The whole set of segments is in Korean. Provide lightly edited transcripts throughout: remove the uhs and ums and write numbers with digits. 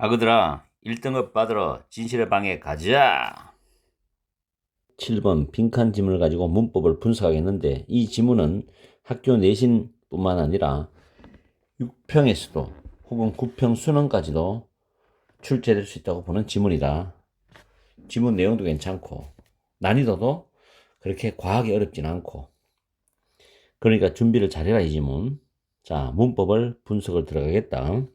아그들아, 1등급 받으러 진실의 방에 가자. 7번 빈칸 지문을 가지고 문법을 분석하겠는데 이 지문은 학교 내신뿐만 아니라 6평에서도 혹은 9평 수능까지도 출제될 수 있다고 보는 지문이다. 지문 내용도 괜찮고 난이도도 그렇게 과하게 어렵진 않고 그러니까 준비를 잘해라 이 지문. 자, 문법을 분석을 들어가겠다.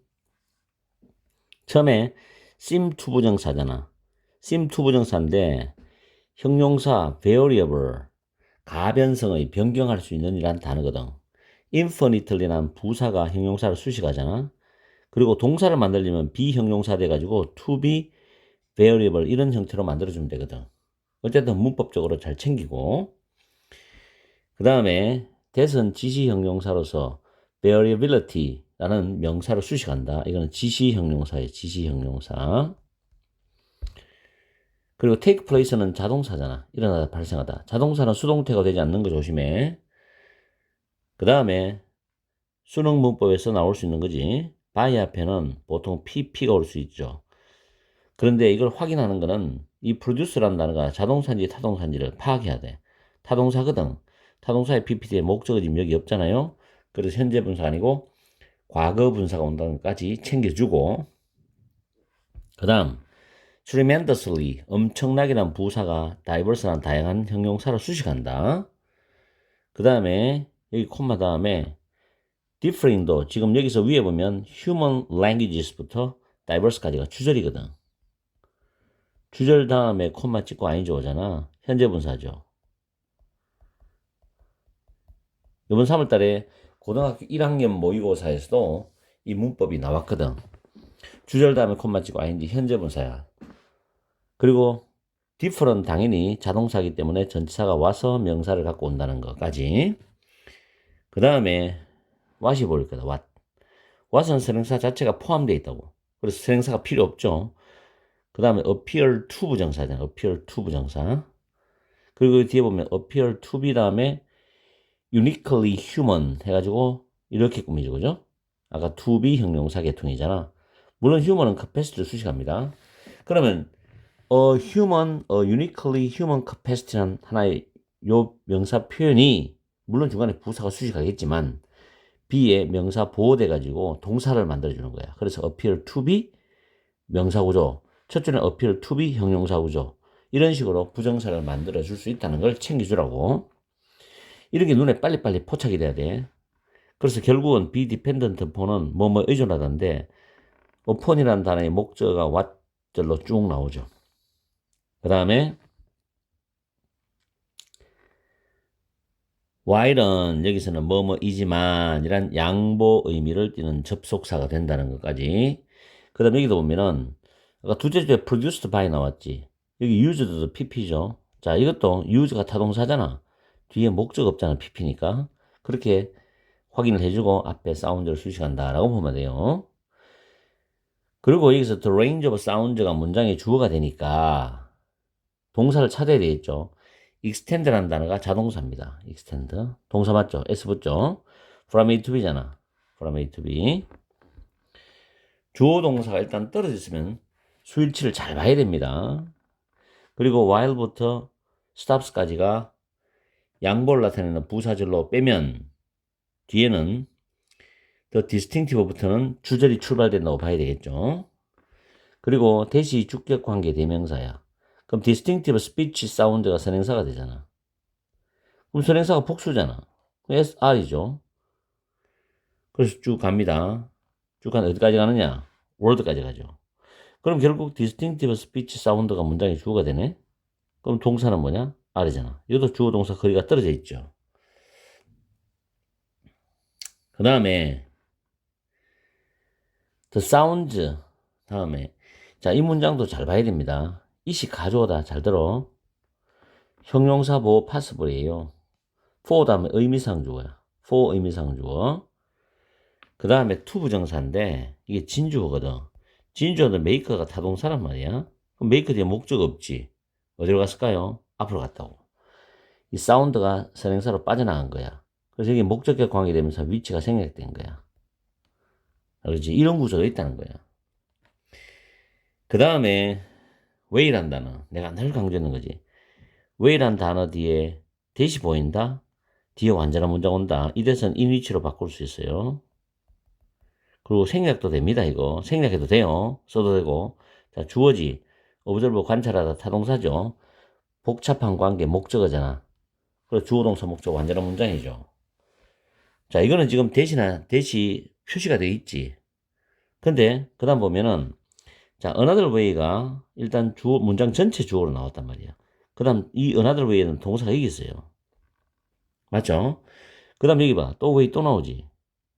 처음에 sim2 부정사잖아. sim2 부정사인데 형용사 variable 가변성의 변경할 수 있는 이란 단어거든. infinitely란 부사가 형용사를 수식하잖아. 그리고 동사를 만들려면 비형용사 돼가지고 to be variable 이런 형태로 만들어주면 되거든. 어쨌든 문법적으로 잘 챙기고 그 다음에 that은 지시형용사로서 variability라는 명사를 수식한다. 이거는 지시형용사예요. 지시형용사. 그리고 take place는 자동사잖아. 일어나다 발생하다. 자동사는 수동태가 되지 않는 거 조심해. 그 다음에 수능 문법에서 나올 수 있는 거지. by 앞에는 보통 pp가 올 수 있죠. 그런데 이걸 확인하는 거는 이 produce라는 단어가 자동사인지 타동사인지를 파악해야 돼. 타동사거든. 타동사의 ppd에 목적어 지금 여기 없잖아요. 그래서 현재 분사 아니고 과거 분사가 온다는 것까지 챙겨주고 그 다음 tremendously 엄청나게란 부사가 diverse란 다양한 형용사를 수식한다. 그 다음에 여기 콤마 다음에 differing도 지금 여기서 위에 보면 human languages부터 diverse까지가 주절이거든. 주절 다음에 콤마 찍고 ing 오잖아. 현재 분사죠. 이번 3월달에 고등학교 1학년 모의고사에서도 이 문법이 나왔거든. 주절 다음에 콤마 찍고 ing 현재 분사야. 그리고 differ은 당연히 자동사이기 때문에 전치사가 와서 명사를 갖고 온다는 것까지. 그 다음에 what이 보일 거다. what은 선행사 자체가 포함되어 있다고. 그래서 선행사가 필요 없죠. 그 다음에 appear to 부정사잖아. appear to 부정사. 그리고 뒤에 보면 appear to be 다음에 uniquely human 해가지고 이렇게 꾸미죠. 그죠? 아까 to be 형용사 계통이잖아. 물론 human은 capacity를 수식합니다. 그러면 uniquely human capacity란 하나의 요 명사 표현이 물론 중간에 부사가 수식하겠지만 be에 명사 보호돼가지고 동사를 만들어주는 거야. 그래서 appear to be 명사 구조, 첫 줄은 appear to be 형용사 구조 이런 식으로 부정사를 만들어줄 수 있다는 걸 챙겨주라고. 이런 게 눈에 빨리빨리 포착이 돼야 돼. 그래서 결국은 be dependent upon은 뭐뭐 의존하다인데 upon이라는 단어의 목적어가 what절로 쭉 나오죠. 그 다음에 while은 여기서는 뭐뭐이지만 이란 양보 의미를 띠는 접속사가 된다는 것까지. 그 다음에 여기도 보면은 아까 두째 주에 produced by 나왔지. 여기 used도 pp죠. 자, 이것도 use가 타동사잖아. 뒤에 목적 없잖아. pp니까. 그렇게 확인을 해주고 앞에 사운드를 수식한다 라고 보면 돼요. 그리고 여기서 the range of sounds가 문장의 주어가 되니까 동사를 찾아야 되겠죠. extend라는 단어가 자동사입니다. extend. 동사 맞죠? S 붙죠? from A to B잖아. from A to B. 주어 동사가 일단 떨어져 있으면 수일치를 잘 봐야 됩니다. 그리고 while부터 stops까지가 양보를 나타내는 부사절로 빼면 뒤에는 the distinctive부터는 주절이 출발된다고 봐야 되겠죠. 그리고 대시 주격 관계 대명사야. 그럼 distinctive speech sound가 선행사가 되잖아. 그럼 선행사가 복수잖아. SR이죠. 그래서 쭉 갑니다. 쭉 간 어디까지 가느냐? word까지 가죠. 그럼 결국 distinctive speech sound가 문장의 주어가 되네. 그럼 동사는 뭐냐? R이잖아. 이것도 주어 동사 거리가 떨어져 있죠. 그 다음에 the sounds 다음에 자, 이 문장도 잘 봐야 됩니다. 이시 가져오다 잘 들어. 형용사 보호 passible이에요. for 다음에 의미상 주어야. for 의미상 주어. 그 다음에 to 부정사인데 이게 진주어거든. 진주어는 make가 타동사란 말이야. 그럼 make 뒤에 목적 없지. 어디로 갔을까요? 앞으로 갔다고. 이 사운드가 선행사로 빠져나간 거야. 그래서 여기 목적격 관계되면서 위치가 생략된 거야. 그렇지? 이런 구조가 있다는 거야. 그 다음에 way란 단어. 내가 늘 강조하는 거지. way란 단어 뒤에 대시 보인다? 뒤에 완전한 문장 온다. 이 대선 in which로 바꿀 수 있어요. 그리고 생략도 됩니다, 이거. 생략해도 돼요. 써도 되고. 자, 주어지. observe 관찰하다 타동사죠. 복잡한 관계 목적어잖아. 그래서 주어 동사 목적 완전한 문장이죠. 자, 이거는 지금 대시 표시가 되어 있지. 근데 그 다음 보면은 자, another way가 일단 주어 문장 전체 주어로 나왔단 말이야. 그 다음 이 another way에는 동사가 여기 있어요. 맞죠? 그 다음 여기 봐. 또 way 또 나오지.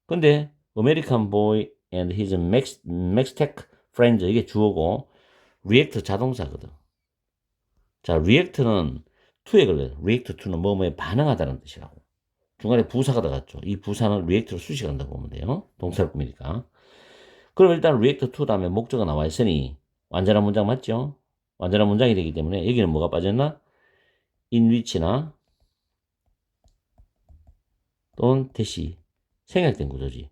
근데 American boy and his Mextech friends 이게 주어고 react 자동사거든. 자, react는 to에 걸려요. react to는 뭐뭐에 반응하다는 뜻이라고. 중간에 부사가 들어갔죠. 이 부사는 react로 수식한다고 보면 돼요. 동사를 꾸미니까. 그럼 일단 react to 다음에 목적어가 나와 있으니 완전한 문장 맞죠? 완전한 문장이 되기 때문에 여기는 뭐가 빠졌나? in which나 또는 대시 생략된 구조지.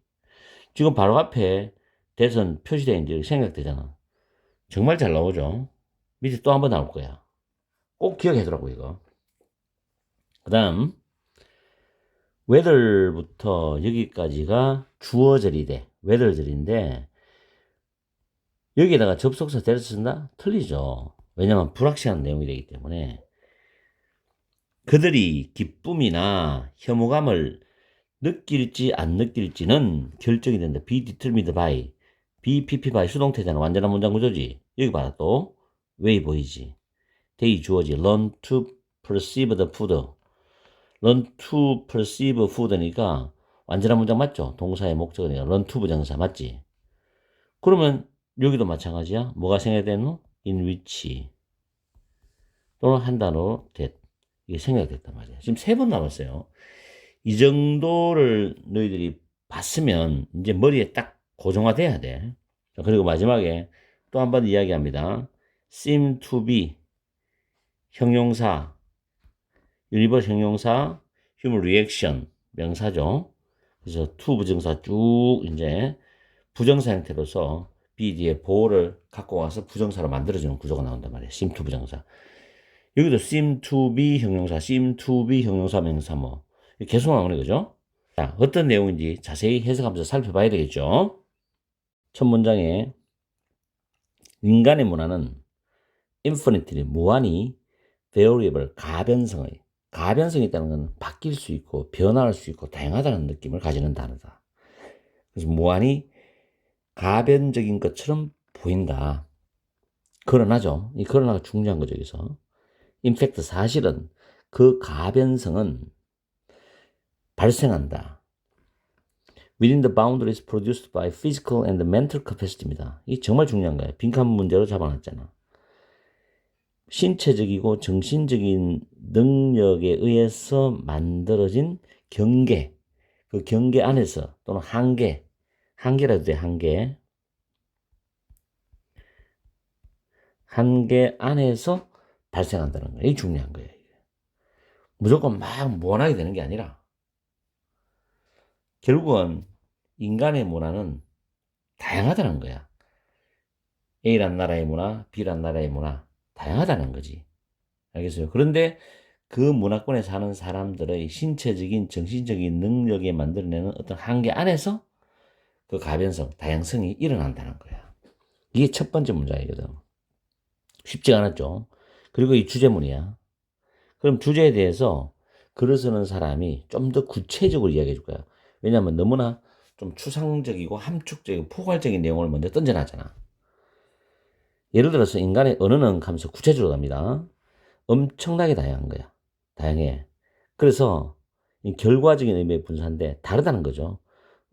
지금 바로 앞에 대선 표시되어 있는데 생략되잖아. 정말 잘 나오죠? 밑에 또 한 번 나올 거야. 꼭 기억해두라고 이거. 그 다음 whether부터 여기까지가 주어절이 돼. whether절인데 여기에다가 접속사 대를 쓴다? 틀리죠. 왜냐면 불확실한 내용이 되기 때문에 그들이 기쁨이나 혐오감을 느낄지 안 느낄지는 결정이 된다. be determined by BPP by 수동태잖아. 완전한 문장 구조지. 여기 봐라 또 way 보이지. they 주어지. learn to perceive the food. learn to perceive food니까 완전한 문장 맞죠? 동사의 목적어니까 learn to 부정사 맞지? 그러면 여기도 마찬가지야. 뭐가 생략되노? in which 또는 한 단어로 that 이게 생략됐단 말이야. 지금 3번 남았어요. 이 정도를 너희들이 봤으면 이제 머리에 딱 고정화돼야 돼. 그리고 마지막에 또 한 번 이야기합니다. seem to be 형용사, universe 형용사, human reaction 명사죠. 그래서 to 부정사 쭉 이제 부정사 형태로서 be 뒤에 보호를 갖고 와서 부정사로 만들어주는 구조가 나온단 말이에요. seem to 부정사. 여기도 seem to be 형용사, seem to be 형용사 명사 뭐 계속 나오는 거죠. 자, 어떤 내용인지 자세히 해석하면서 살펴봐야 되겠죠. 첫 문장에 인간의 문화는 infinitely 무한히 variable 가변성이 있다는 것은 바뀔 수 있고 변화할 수 있고 다양하다는 느낌을 가지는 단어다. 그래서 무한히 가변적인 것처럼 보인다. 그러나죠. 이 그러나가 중요한 거죠. 여기서 in fact 사실은 그 가변성은 발생한다. Within the boundaries produced by physical and mental capacity입니다. 이게 정말 중요한 거예요. 빈칸 문제로 잡아놨잖아. 신체적이고 정신적인 능력에 의해서 만들어진 경계, 그 경계 안에서 또는 한계라도 돼, 한계 안에서 발생한다는 거예요. 이게 중요한 거예요. 무조건 막 무한하게 되는 게 아니라 결국은 인간의 문화는 다양하다는 거야. A란 나라의 문화, B란 나라의 문화 다양하다는 거지. 알겠어요? 그런데 그 문화권에 사는 사람들의 신체적인, 정신적인 능력에 만들어내는 어떤 한계 안에서 그 가변성, 다양성이 일어난다는 거야. 이게 첫 번째 문장이거든. 쉽지 않았죠? 그리고 이 주제문이야. 그럼 주제에 대해서 글을 쓰는 사람이 좀 더 구체적으로 이야기해 줄 거야. 왜냐하면 너무나 좀 추상적이고 함축적이고 포괄적인 내용을 먼저 던져놨잖아. 예를 들어서 인간의 언어는 하면서 구체적으로 갑니다. 엄청나게 다양한 거야. 다양해. 그래서 이 결과적인 의미의 분사인데 다르다는 거죠.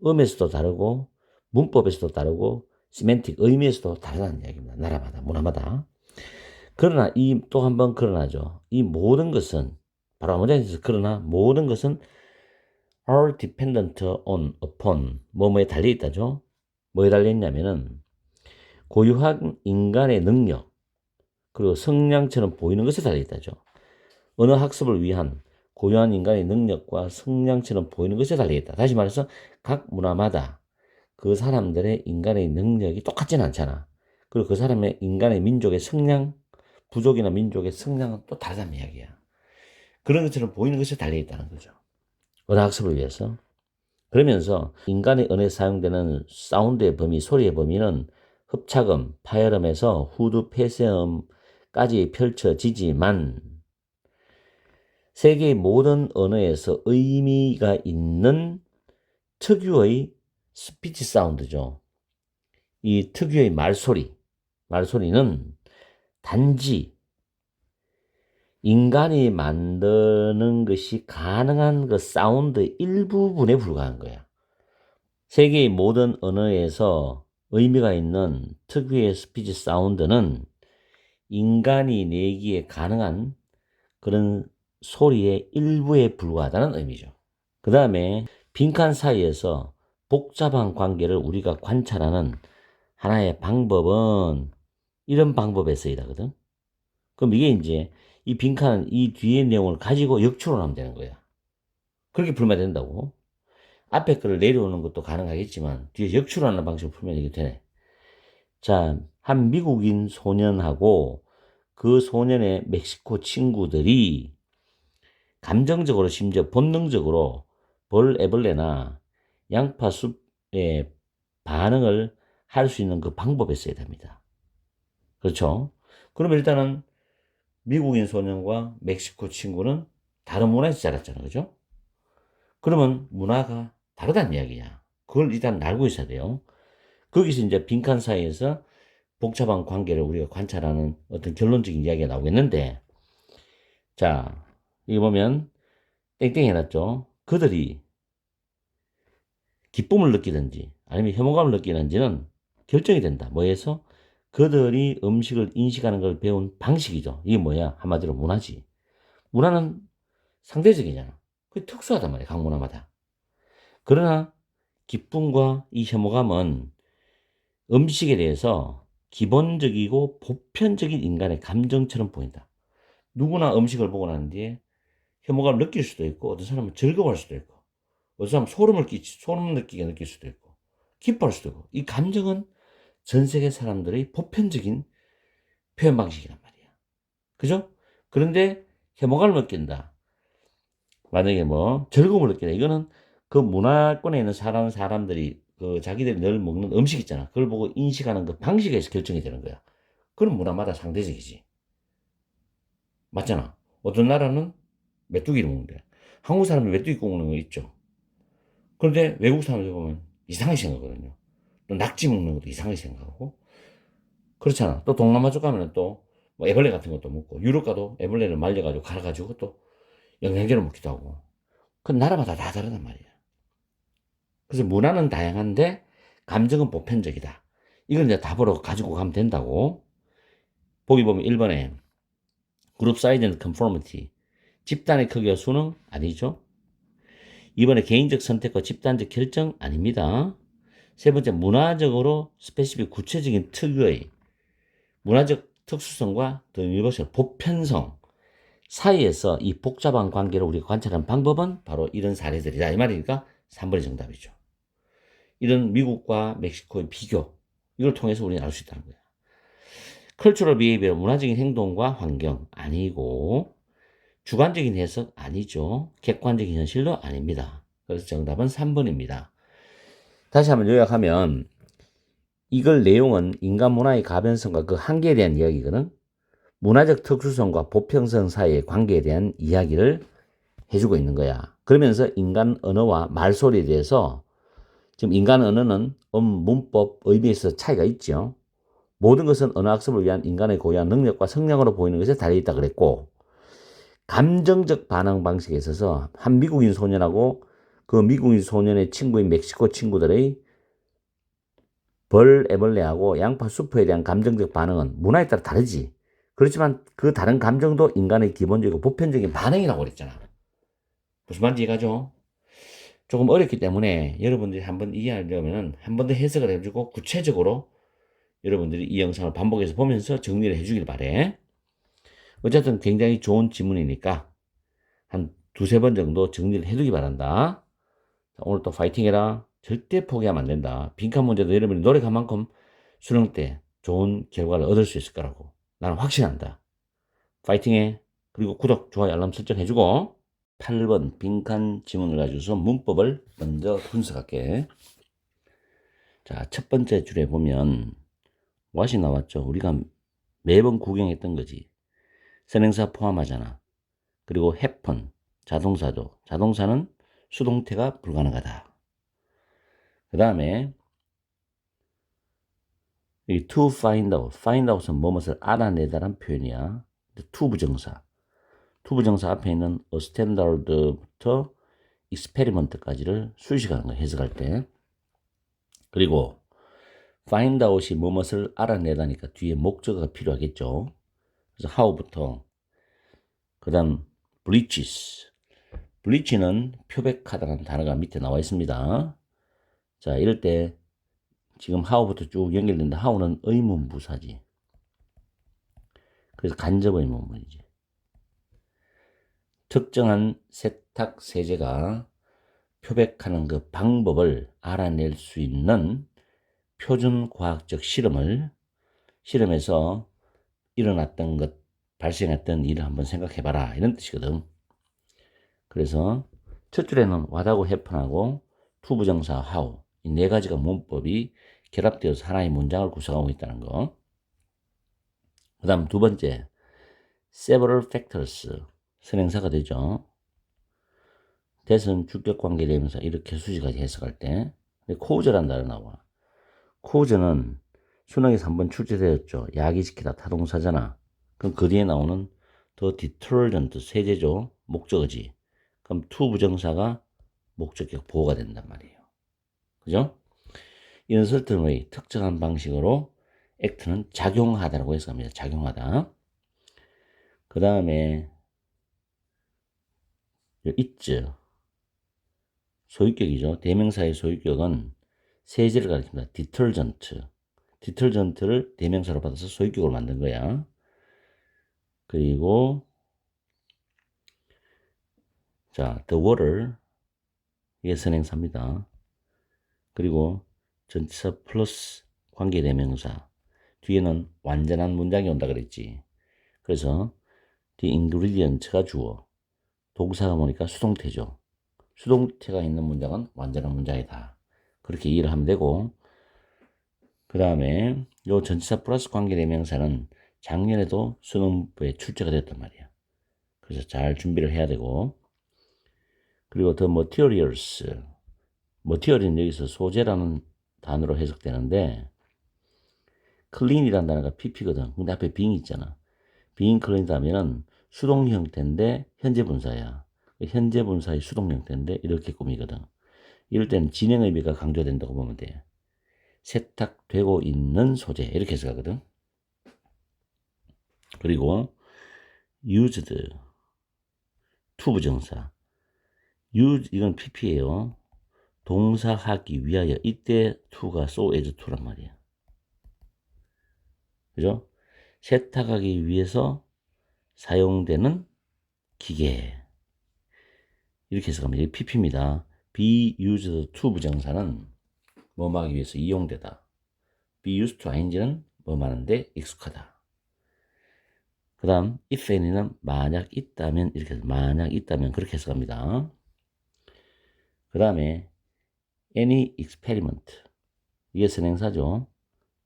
음에서도 다르고 문법에서도 다르고 시멘틱 의미에서도 다르다는 이야기입니다. 나라마다 문화마다. 그러나 이 또 한 번 그러나죠. 이 모든 것은 바로 문장에서 그러나 모든 것은 are dependent on upon 뭐뭐에 달려 있다죠. 뭐에 달려 있냐면은 고유한 인간의 능력 그리고 성량처럼 보이는 것에 달려 있다죠. 언어 학습을 위한 고유한 인간의 능력과 성량처럼 보이는 것에 달려 있다. 다시 말해서 각 문화마다 그 사람들의 인간의 능력이 똑같지는 않잖아. 그리고 그 사람의 인간의 민족의 성량, 부족이나 민족의 성량은 또 다르다는 이야기야. 그런 것처럼 보이는 것이 달려있다는 거죠. 언어학습을 위해서. 그러면서 인간의 언어에 사용되는 사운드의 범위, 소리의 범위는 흡착음, 파열음에서 후두 폐쇄음까지 펼쳐지지만 세계의 모든 언어에서 의미가 있는 특유의 스피치 사운드죠. 이 특유의 말소리는 단지 인간이 만드는 것이 가능한 그 사운드의 일부분에 불과한 거야. 세계의 모든 언어에서 의미가 있는 특유의 스피치 사운드는 인간이 내기에 가능한 그런 소리의 일부에 불과하다는 의미죠. 그 다음에 빈칸 사이에서 복잡한 관계를 우리가 관찰하는 하나의 방법은 이런 방법에 쓰이다거든. 그럼 이게 이제 이 빈칸은 이 뒤의 내용을 가지고 역추론하면 되는 거야. 그렇게 풀면 된다고. 앞에 거를 내려오는 것도 가능하겠지만 뒤에 역추론하는 방식으로 풀면 이게 되네. 자, 한 미국인 소년하고 그 소년의 멕시코 친구들이 감정적으로 심지어 본능적으로 벌 애벌레나 양파 숲에 반응을 할 수 있는 그 방법에 써야 됩니다. 그렇죠? 그러면 일단은 미국인 소년과 멕시코 친구는 다른 문화에서 자랐잖아. 그죠? 그러면 문화가 다르다는 이야기야. 그걸 일단 알고 있어야 돼요. 거기서 이제 빈칸 사이에서 복잡한 관계를 우리가 관찰하는 어떤 결론적인 이야기가 나오겠는데, 자, 이거 보면 땡땡 해놨죠. 그들이 기쁨을 느끼든지 아니면 혐오감을 느끼는지는 결정이 된다. 뭐에서? 그들이 음식을 인식하는 걸 배운 방식이죠. 이게 뭐야? 한마디로 문화지. 문화는 상대적이잖아. 그게 특수하단 말이야. 각 문화마다. 그러나 기쁨과 이 혐오감은 음식에 대해서 기본적이고 보편적인 인간의 감정처럼 보인다. 누구나 음식을 보고 난 뒤에 혐오감을 느낄 수도 있고 어떤 사람은 즐거워할 수도 있고 어떤 사람은 소름 느끼게 느낄 수도 있고 기뻐할 수도 있고 이 감정은 전 세계 사람들의 보편적인 표현 방식이란 말이야. 그죠? 그런데 혐오감을 느낀다. 만약에 뭐 즐거움을 느낀다. 이거는 그 문화권에 있는 사람들이 그 자기들이 늘 먹는 음식 있잖아. 그걸 보고 인식하는 그 방식에서 결정이 되는 거야. 그런 문화마다 상대적이지. 맞잖아. 어떤 나라는 메뚜기를 먹는데 한국 사람이 메뚜기 구워 먹는 거 있죠. 그런데 외국 사람들 보면 이상하게 생각하거든요. 또 낙지 먹는 것도 이상하게 생각하고 그렇잖아. 또 동남아 쪽 가면 또 뭐 애벌레 같은 것도 먹고 유럽 가도 애벌레를 말려가지고 갈아가지고 또 영양제를 먹기도 하고 그 나라마다 다 다르단 말이야. 그래서 문화는 다양한데 감정은 보편적이다. 이걸 이제 답으로 가지고 가면 된다고. 보기 보면 1번에 그룹 사이즈 앤 컨포미티 집단의 크기와 수능 아니죠. 2번에 개인적 선택과 집단적 결정 아닙니다. 세 번째 문화적으로 스페시픽 구체적인 특유의 문화적 특수성과 더 유니버설 보편성 사이에서 이 복잡한 관계를 우리가 관찰하는 방법은 바로 이런 사례들이다. 이 말이니까 3번이 정답이죠. 이런 미국과 멕시코의 비교 이걸 통해서 우리는 알 수 있다는 거야. cultural behavior 문화적인 행동과 환경 아니고 주관적인 해석 아니죠. 객관적인 현실도 아닙니다. 그래서 정답은 3번입니다. 다시 한번 요약하면 이걸 내용은 인간 문화의 가변성과 그 한계에 대한 이야기거든. 문화적 특수성과 보편성 사이의 관계에 대한 이야기를 해주고 있는 거야. 그러면서 인간 언어와 말소리에 대해서 지금 인간 언어는 문법, 의미에서 차이가 있죠. 모든 것은 언어학습을 위한 인간의 고유한 능력과 성량으로 보이는 것에 달려있다 그랬고 감정적 반응 방식에 있어서 한 미국인 소년하고 그 미국인 소년의 친구인 멕시코 친구들의 벌 애벌레하고 양파 수프에 대한 감정적 반응은 문화에 따라 다르지. 그렇지만 그 다른 감정도 인간의 기본적이고 보편적인 반응이라고 그랬잖아. 무슨 말인지 이해가죠? 조금 어렵기 때문에 여러분들이 한번 이해하려면 한 번 더 해석을 해주고 구체적으로 여러분들이 이 영상을 반복해서 보면서 정리를 해주길 바래. 어쨌든 굉장히 좋은 지문이니까 한 두세 번 정도 정리를 해두기 바란다. 자, 오늘 또 파이팅 해라. 절대 포기하면 안 된다. 빈칸 문제도 여러분이 노력한 만큼 수능 때 좋은 결과를 얻을 수 있을 거라고 나는 확신한다. 파이팅해. 그리고 구독, 좋아요, 알람 설정 해주고 8번 빈칸 지문을 가지고서 문법을 먼저 분석할게. 자, 첫 번째 줄에 보면 what이 나왔죠. 우리가 매번 구경했던 거지. 선행사 포함하잖아. 그리고 happen, 자동사죠. 자동사는 수동태가 불가능하다. 그 다음에 이 to find out, find out은 무엇을 알아내다란 표현이야. to 부정사. to 부정사 앞에 있는 a standard부터 experiment까지를 수식하는 거야, 해석할 때. 그리고 find out이 무엇을 알아내다니까 뒤에 목적어가 필요하겠죠. 그래서 how부터 그 다음 bleaches. bleach는 표백하다는 단어가 밑에 나와 있습니다. 자, 이럴 때 지금 how부터 쭉 연결된다. how는 의문부사지. 그래서 간접 의문문이지. 특정한 세탁 세제가 표백하는 그 방법을 알아낼 수 있는 표준 과학적 실험에서 일어났던 것, 발생했던 일을 한번 생각해봐라. 이런 뜻이거든. 그래서 첫 줄에는 what하고 happen하고 to 부정사 how 이 네 가지가 문법이 결합되어서 하나의 문장을 구성하고 있다는 거. 그 다음 두 번째 several factors 선행사가 되죠. that은 주격관계대명사 이렇게 수식까지 해석할 때 cause란 단어 나와. cause는 수능에서 한번 출제되었죠. 야기시키다 타동사잖아. 그럼 그 뒤에 나오는 the detergent 세제죠. 목적어지. 그럼 to 부정사가 목적격 보호가 된단 말이에요. 그죠? in a certain way 특정한 방식으로 act는 작용하다라고 해석합니다. 작용하다. 그 다음에 is 소유격이죠. 대명사의 소유격은 세제를 가리킵니다. 디터전트를 대명사로 받아서 소유격으로 만든 거야. 그리고 자, the water 이게 선행사입니다. 그리고 전치사 플러스 관계대명사 뒤에는 완전한 문장이 온다 그랬지. 그래서 the ingredient가 주어 동사가 뭐니까 수동태죠. 수동태가 있는 문장은 완전한 문장이다. 그렇게 이해를 하면 되고 그 다음에 요 전치사 플러스 관계대명사는 작년에도 수능부에 출제가 됐단 말이야. 그래서 잘 준비를 해야 되고 그리고 the materials material은 여기서 소재라는 단어로 해석되는데 clean이라는 단어가 pp거든. 근데 앞에 being 있잖아. being cleaned 하면은 수동 형태인데 현재 분사야. 현재 분사의 수동 형태인데 이렇게 꾸미거든. 이럴 때는 진행 의미가 강조된다고 보면 돼. 세탁되고 있는 소재 이렇게 해석하거든. 그리고 used to 부정사 use 이건 pp예요. 동사하기 위하여 이때 to가 so as to란 말이야. 그죠? 세탁하기 위해서 사용되는 기계 이렇게 해석하면 이게 pp입니다. be used to 부정사는 뭐 하기 위해서 이용되다. be used to ing는 뭐 하는데 익숙하다. 그 다음 if any는 만약 있다면 이렇게 해서 만약 있다면 그렇게 해석합니다. 그 다음에 any experiment 이게 선행사죠.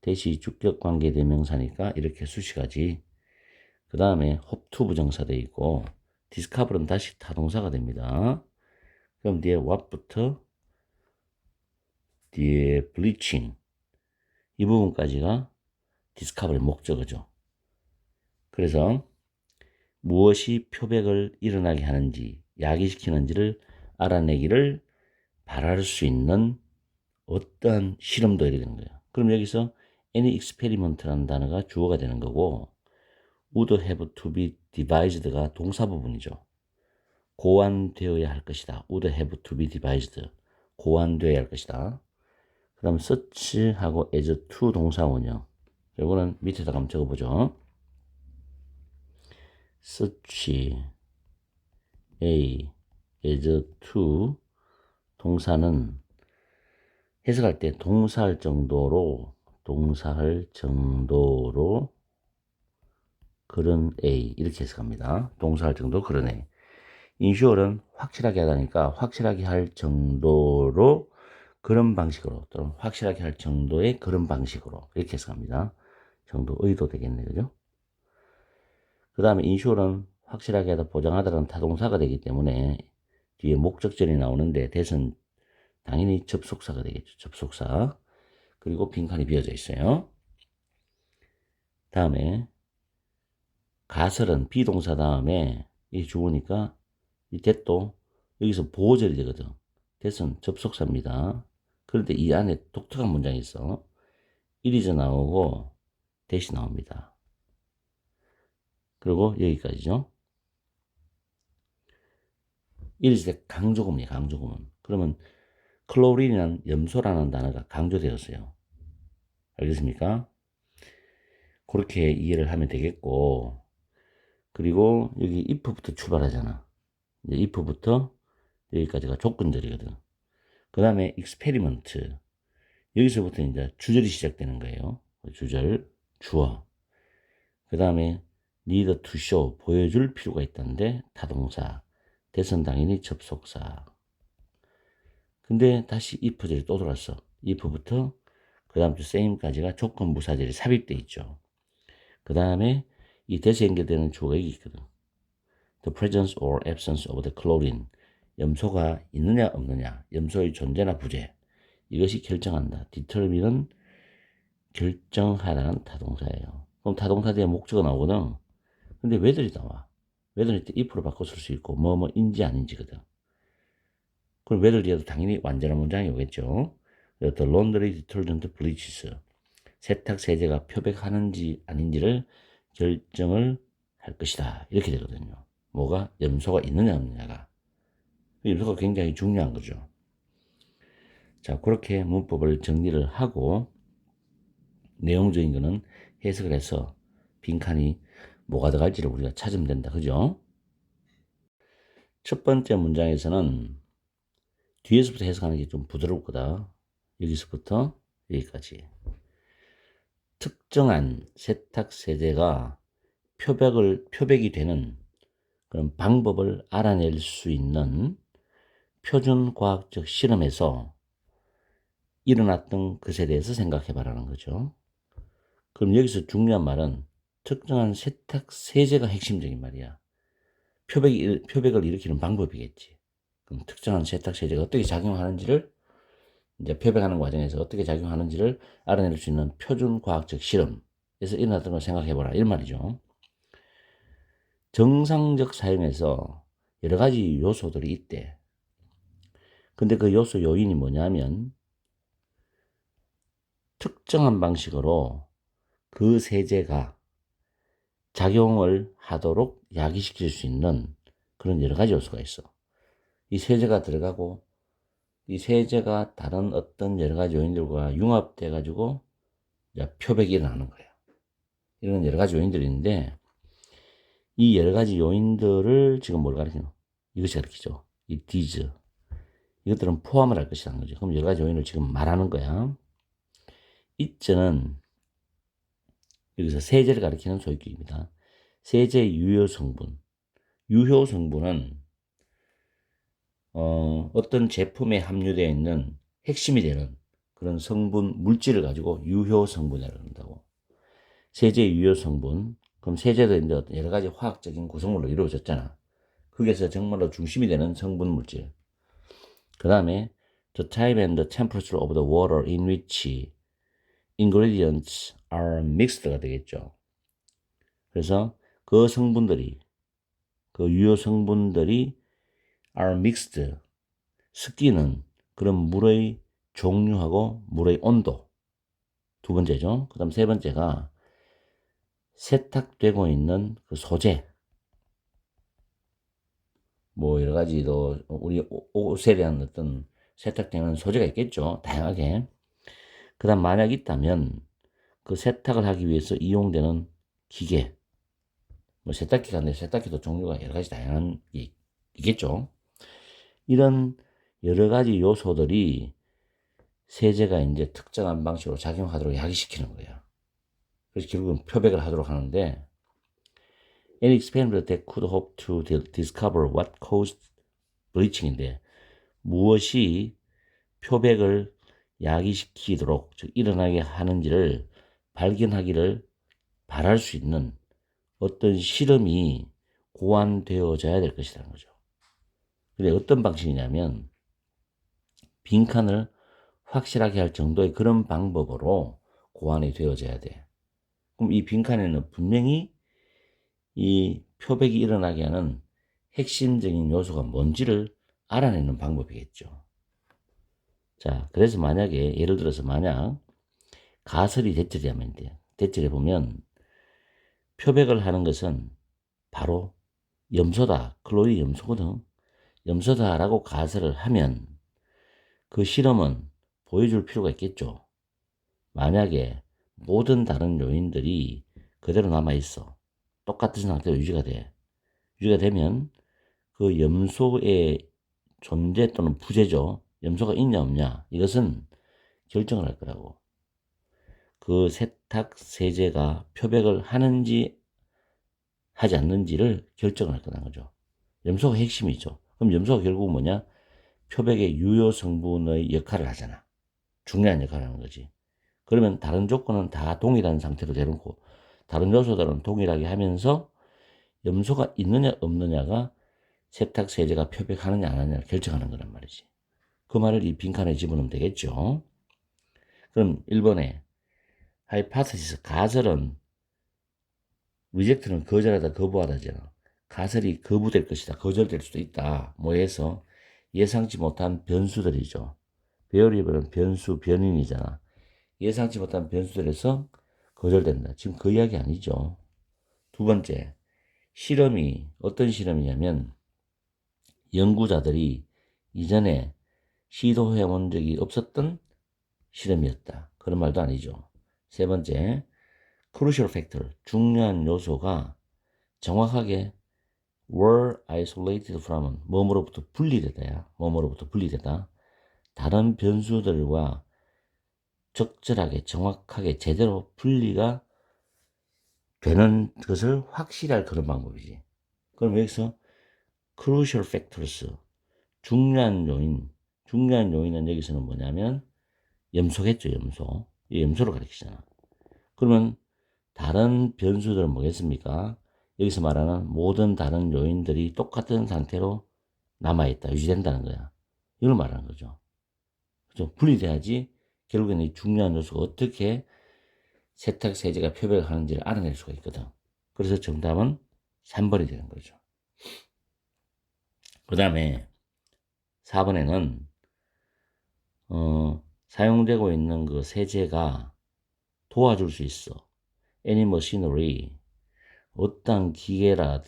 대시 주격관계 대명사니까 이렇게 수식하지. 그 다음에 hope to 부정사 돼 있고 discover는 다시 타동사가 됩니다. 그럼 뒤에 what부터 뒤에 bleaching 이 부분까지가 discover의 목적어죠. 그래서 무엇이 표백을 일어나게 하는지 야기시키는지를 알아내기를 바랄 수 있는 어떠한 실험도 이렇게 되는 거예요. 그럼 여기서 any experiment라는 단어가 주어가 되는 거고 would have to be devised가 동사 부분이죠. 고안되어야 할 것이다. would have to be devised 고안되어야 할 것이다. 그 다음 such하고 as to 동사 원형 이거는 밑에다가 한번 적어보죠. such a as to 동사는 해석할 때 동사할 정도로 동사할 정도로 그런 A 이렇게 해석합니다. 동사할 정도 그런 A. insure는 확실하게 하다니까 확실하게 할 정도로 그런 방식으로 또는 확실하게 할 정도의 그런 방식으로 이렇게 해석합니다. 정도 의도 되겠네, 그죠? 그 다음에 insure는 확실하게 하다 보장하다라는 타동사가 되기 때문에 뒤에 목적절이 나오는데 that은 당연히 접속사가 되겠죠. 접속사. 그리고 빈칸이 비어져 있어요. 다음에 가설은 비동사 다음에 이 주어니까 이 that도 여기서 보호절이 되거든. that은 접속사입니다. 그런데 이 안에 독특한 문장이 있어. it is 나오고 that이 나옵니다. 그리고 여기까지죠. it is 강조구문이에요. 강조구문. 그러면 클로린이라는 염소라는 단어가 강조되었어요. 알겠습니까? 그렇게 이해를 하면 되겠고, 그리고 여기 if부터 출발하잖아. 이제 if부터 여기까지가 조건절이거든. 그 다음에 experiment. 여기서부터 이제 주절이 시작되는 거예요. 주절, 주어. 그 다음에 need to show. 보여줄 필요가 있다는데 타동사. that은 당연히 접속사. 근데 다시 if절이 또 돌았어. if부터 그 다음 주 same까지가 조건 부사절이 삽입돼 있죠. 그 다음에 이 that에 연결되는 주어가 여기 있거든. The presence or absence of the chlorine. 염소가 있느냐 없느냐. 염소의 존재나 부재. 이것이 결정한다. determine은 결정하라는 타동사예요. 그럼 타동사 뒤에 목적어 나오거든. 근데 whether이 나와. whether일 때 if로 바꿔 쓸 수 있고 뭐뭐인지 아닌지거든. 그럼 whether 뒤에도 당연히 완전한 문장이 오겠죠. The laundry detergent bleaches. 세탁 세제가 표백하는지 아닌지를 결정을 할 것이다. 이렇게 되거든요. 뭐가? 염소가 있느냐 없느냐가. 염소가 굉장히 중요한 거죠. 자, 그렇게 문법을 정리를 하고 내용적인 거는 해석을 해서 빈칸이 뭐가 들어갈지를 우리가 찾으면 된다. 그죠? 첫 번째 문장에서는 뒤에서부터 해석하는 게 좀 부드러울 거다. 여기서부터 여기까지. 특정한 세탁 세제가 표백이 되는 그런 방법을 알아낼 수 있는 표준 과학적 실험에서 일어났던 것에 대해서 생각해 봐라는 거죠. 그럼 여기서 중요한 말은 특정한 세탁 세제가 핵심적인 말이야. 표백을 일으키는 방법이겠지. 그럼 특정한 세탁 세제가 어떻게 작용하는지를 이제 표백하는 과정에서 어떻게 작용하는지를 알아낼 수 있는 표준 과학적 실험에서 일어났던 걸 생각해 보라. 이런 말이죠. 정상적 사용에서 여러 가지 요소들이 있대. 근데 그 요소 요인이 뭐냐면 특정한 방식으로 그 세제가 작용을 하도록 야기시킬 수 있는 그런 여러 가지 요소가 있어. 이 세제가 들어가고 이 세제가 다른 어떤 여러 가지 요인들과 융합돼 가지고 표백이 일어나는 거예요. 이런 여러 가지 요인들이 있는데 이 여러 가지 요인들을 지금 뭘 가리키노? 이것이 가리키죠. 이 these. 이것들은 포함을 할 것이라는 거죠. 그럼 여러 가지 요인을 지금 말하는 거야. it는 여기서 세제를 가리키는 소유격입니다. 세제 유효 성분. 유효 성분은 어떤 제품에 함유되어 있는 핵심이 되는 그런 성분, 물질을 가지고 유효 성분이라고 한다고. 세제 유효 성분. 그럼 세제도 이제 어떤 여러 가지 화학적인 구성물로 이루어졌잖아. 거기에서 정말로 중심이 되는 성분 물질. 그 다음에 the type and the temperature of the water in which ingredients are mixed가 되겠죠. 그래서 그 성분들이, 그 유효 성분들이 are mixed, 섞이는 그런 물의 종류하고 물의 온도. 두 번째죠. 그 다음 세 번째가 세탁되고 있는 그 소재. 뭐 여러 가지 또 우리 옷에 대한 어떤 세탁되는 소재가 있겠죠. 다양하게. 그 다음 만약 있다면 그 세탁을 하기 위해서 이용되는 기계. 뭐 세탁기가 있는데 세탁기도 종류가 여러 가지 다양한 게 있겠죠. 이런 여러 가지 요소들이 세제가 이제 특정한 방식으로 작용하도록 야기시키는 거예요. 그래서 결국은 표백을 하도록 하는데 Any experiment that could hope to discover what caused bleaching인데 무엇이 표백을 야기시키도록 즉 일어나게 하는지를 발견하기를 바랄 수 있는 어떤 실험이 고안되어져야 될 것이라는 거죠. 근데 어떤 방식이냐면 빈칸을 확실하게 할 정도의 그런 방법으로 고안이 되어져야 돼. 그럼 이 빈칸에는 분명히 이 표백이 일어나게 하는 핵심적인 요소가 뭔지를 알아내는 방법이겠죠. 자, 그래서 만약에 예를 들어서 만약 가설이 대절이하면 돼요. 대절해 보면 표백을 하는 것은 바로 염소다, 클로리 염소거든. 염소다라고 가설을 하면 그 실험은 보여줄 필요가 있겠죠. 만약에 모든 다른 요인들이 그대로 남아있어. 똑같은 상태로 유지가 돼. 유지가 되면 그 염소의 존재 또는 부재죠. 염소가 있냐 없냐 이것은 결정을 할 거라고. 그 세탁 세제가 표백을 하는지 하지 않는지를 결정을 할 거라는 거죠. 염소가 핵심이죠. 그럼 염소가 결국 뭐냐? 표백의 유효 성분의 역할을 하잖아. 중요한 역할을 하는 거지. 그러면 다른 조건은 다 동일한 상태로 되놓고 다른 요소들은 동일하게 하면서 염소가 있느냐 없느냐가 세탁 세제가 표백하느냐 안 하느냐를 결정하는 거란 말이지. 그 말을 이 빈칸에 집어넣으면 되겠죠. 그럼 1번에 하이파테시스 가설은 리젝트는 거절하다 거부하다잖아. 가설이 거부될 것이다. 거절될 수도 있다. 뭐 해서 예상치 못한 변수들이죠. 베어리블은 변수, 변인이잖아. 예상치 못한 변수들에서 거절된다. 지금 그 이야기 아니죠. 두 번째, 실험이 어떤 실험이냐면 연구자들이 이전에 시도해 본 적이 없었던 실험이었다. 그런 말도 아니죠. 세 번째, crucial factor, 중요한 요소가 정확하게 were isolated from, 뭐뭐로부터 분리되다야. 뭐뭐로부터 분리되다. 다른 변수들과 적절하게, 정확하게, 제대로 분리가 되는 것을 확실히 할 그런 방법이지. 그럼 여기서 crucial factors, 중요한 요인은 여기서는 뭐냐면 염소겠죠, 염소. 이 염소를 가리키잖아. 그러면 다른 변수들은 뭐겠습니까? 여기서 말하는 모든 다른 요인들이 똑같은 상태로 남아있다, 유지된다는 거야. 이걸 말하는 거죠. 그죠? 분리돼야지 결국에는 이 중요한 요소가 어떻게 세탁 세제가 표백을 하는지를 알아낼 수가 있거든. 그래서 정답은 3번이 되는 거죠. 그 다음에 4번에는 사용되고 있는 그 세제가 도와줄 수 있어. Any machinery, 어떤 기계가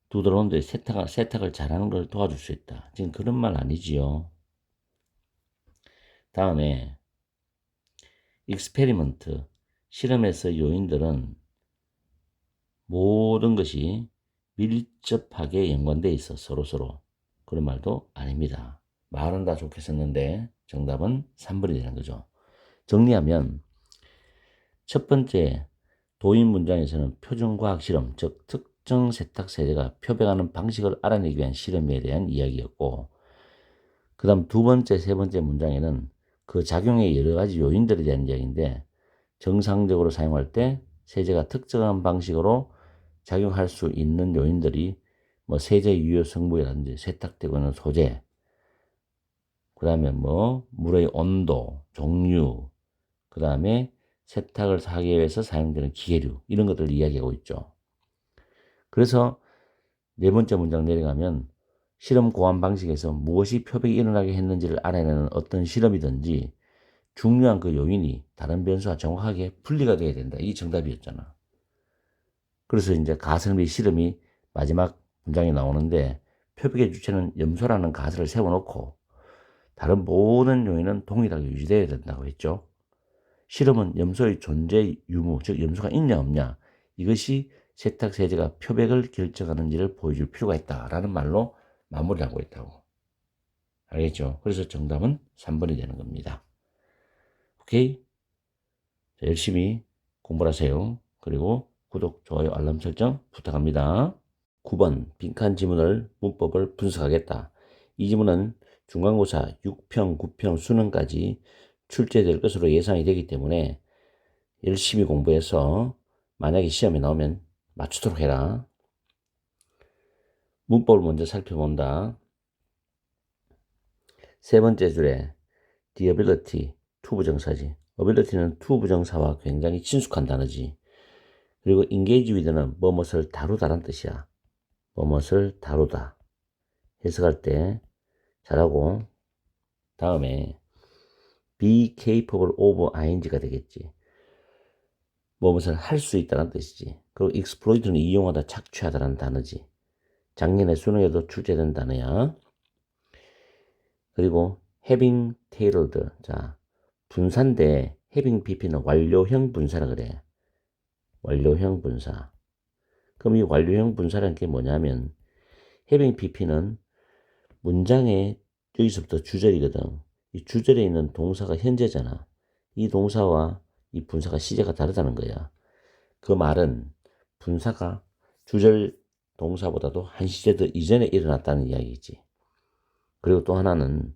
두들 온도에 세탁을 잘하는 걸 도와줄 수 있다. 지금 그런 말 아니지요. 다음에 experiment, 실험에서 요인들은 모든 것이 밀접하게 연관되어 있어. 서로서로. 그런 말도 아닙니다. 말은 다 좋게 썼는데 정답은 3번이 되는 거죠. 정리하면 첫 번째 도입 문장에서는 표준과학 실험, 즉 특정 세탁 세제가 표백하는 방식을 알아내기 위한 실험에 대한 이야기였고, 그 다음 두 번째, 세 번째 문장에는 그 작용의 여러 가지 요인들에 대한 이야기인데, 정상적으로 사용할 때 세제가 특정한 방식으로 작용할 수 있는 요인들이 뭐 세제 유효 성분이라든지 세탁되고 있는 소재, 그 다음에 뭐 물의 온도, 종류, 그 다음에 세탁을 하기 위해서 사용되는 기계류, 이런 것들을 이야기하고 있죠. 그래서 네 번째 문장 내려가면 실험 고안 방식에서 무엇이 표백이 일어나게 했는지를 알아내는 어떤 실험이든지 중요한 그 요인이 다른 변수와 정확하게 분리가 돼야 된다. 이 정답이었잖아. 그래서 이제 가설 및 실험이 마지막 문장에 나오는데 표백의 주체는 염소라는 가설을 세워놓고 다른 모든 요인은 동일하게 유지되어야 된다고 했죠. 실험은 염소의 존재 유무, 즉 염소가 있냐 없냐, 이것이 세탁 세제가 표백을 결정하는지를 보여줄 필요가 있다라는 말로 마무리하고 있다고. 알겠죠? 그래서 정답은 3번이 되는 겁니다. 오케이? 자, 열심히 공부를 하세요. 그리고 구독, 좋아요, 알람 설정 부탁합니다. 9번 빈칸 지문을 문법을 분석하겠다. 이 지문은 중간고사 6평, 9평 수능까지 출제될 것으로 예상이 되기 때문에 열심히 공부해서 만약에 시험에 나오면 맞추도록 해라. 문법을 먼저 살펴본다. 세 번째 줄에 the ability, 투부정사지. ability는 투부정사와 굉장히 친숙한 단어지. 그리고 engage with는 뭐뭇을 다루다란 뜻이야. 뭐뭇을 다루다. 해석할 때 잘하고, 다음에 be capable of ing가 되겠지. 뭐뭇을 할 수 있다는 뜻이지. 그리고 exploit는 이용하다, 착취하다라는 단어지. 작년에 수능에도 출제된 단어야. 그리고 having tailored. 자, 분사인데 having pp는 완료형 분사라 그래. 완료형 분사. 그럼 이 완료형 분사라는 게 뭐냐면 having pp는 문장의 여기서부터 주절이거든. 이 주절에 있는 동사가 현재잖아. 이 동사와 이 분사가 시제가 다르다는 거야. 그 말은 분사가 주절 동사보다도 한 시제 더 이전에 일어났다는 이야기지. 그리고 또 하나는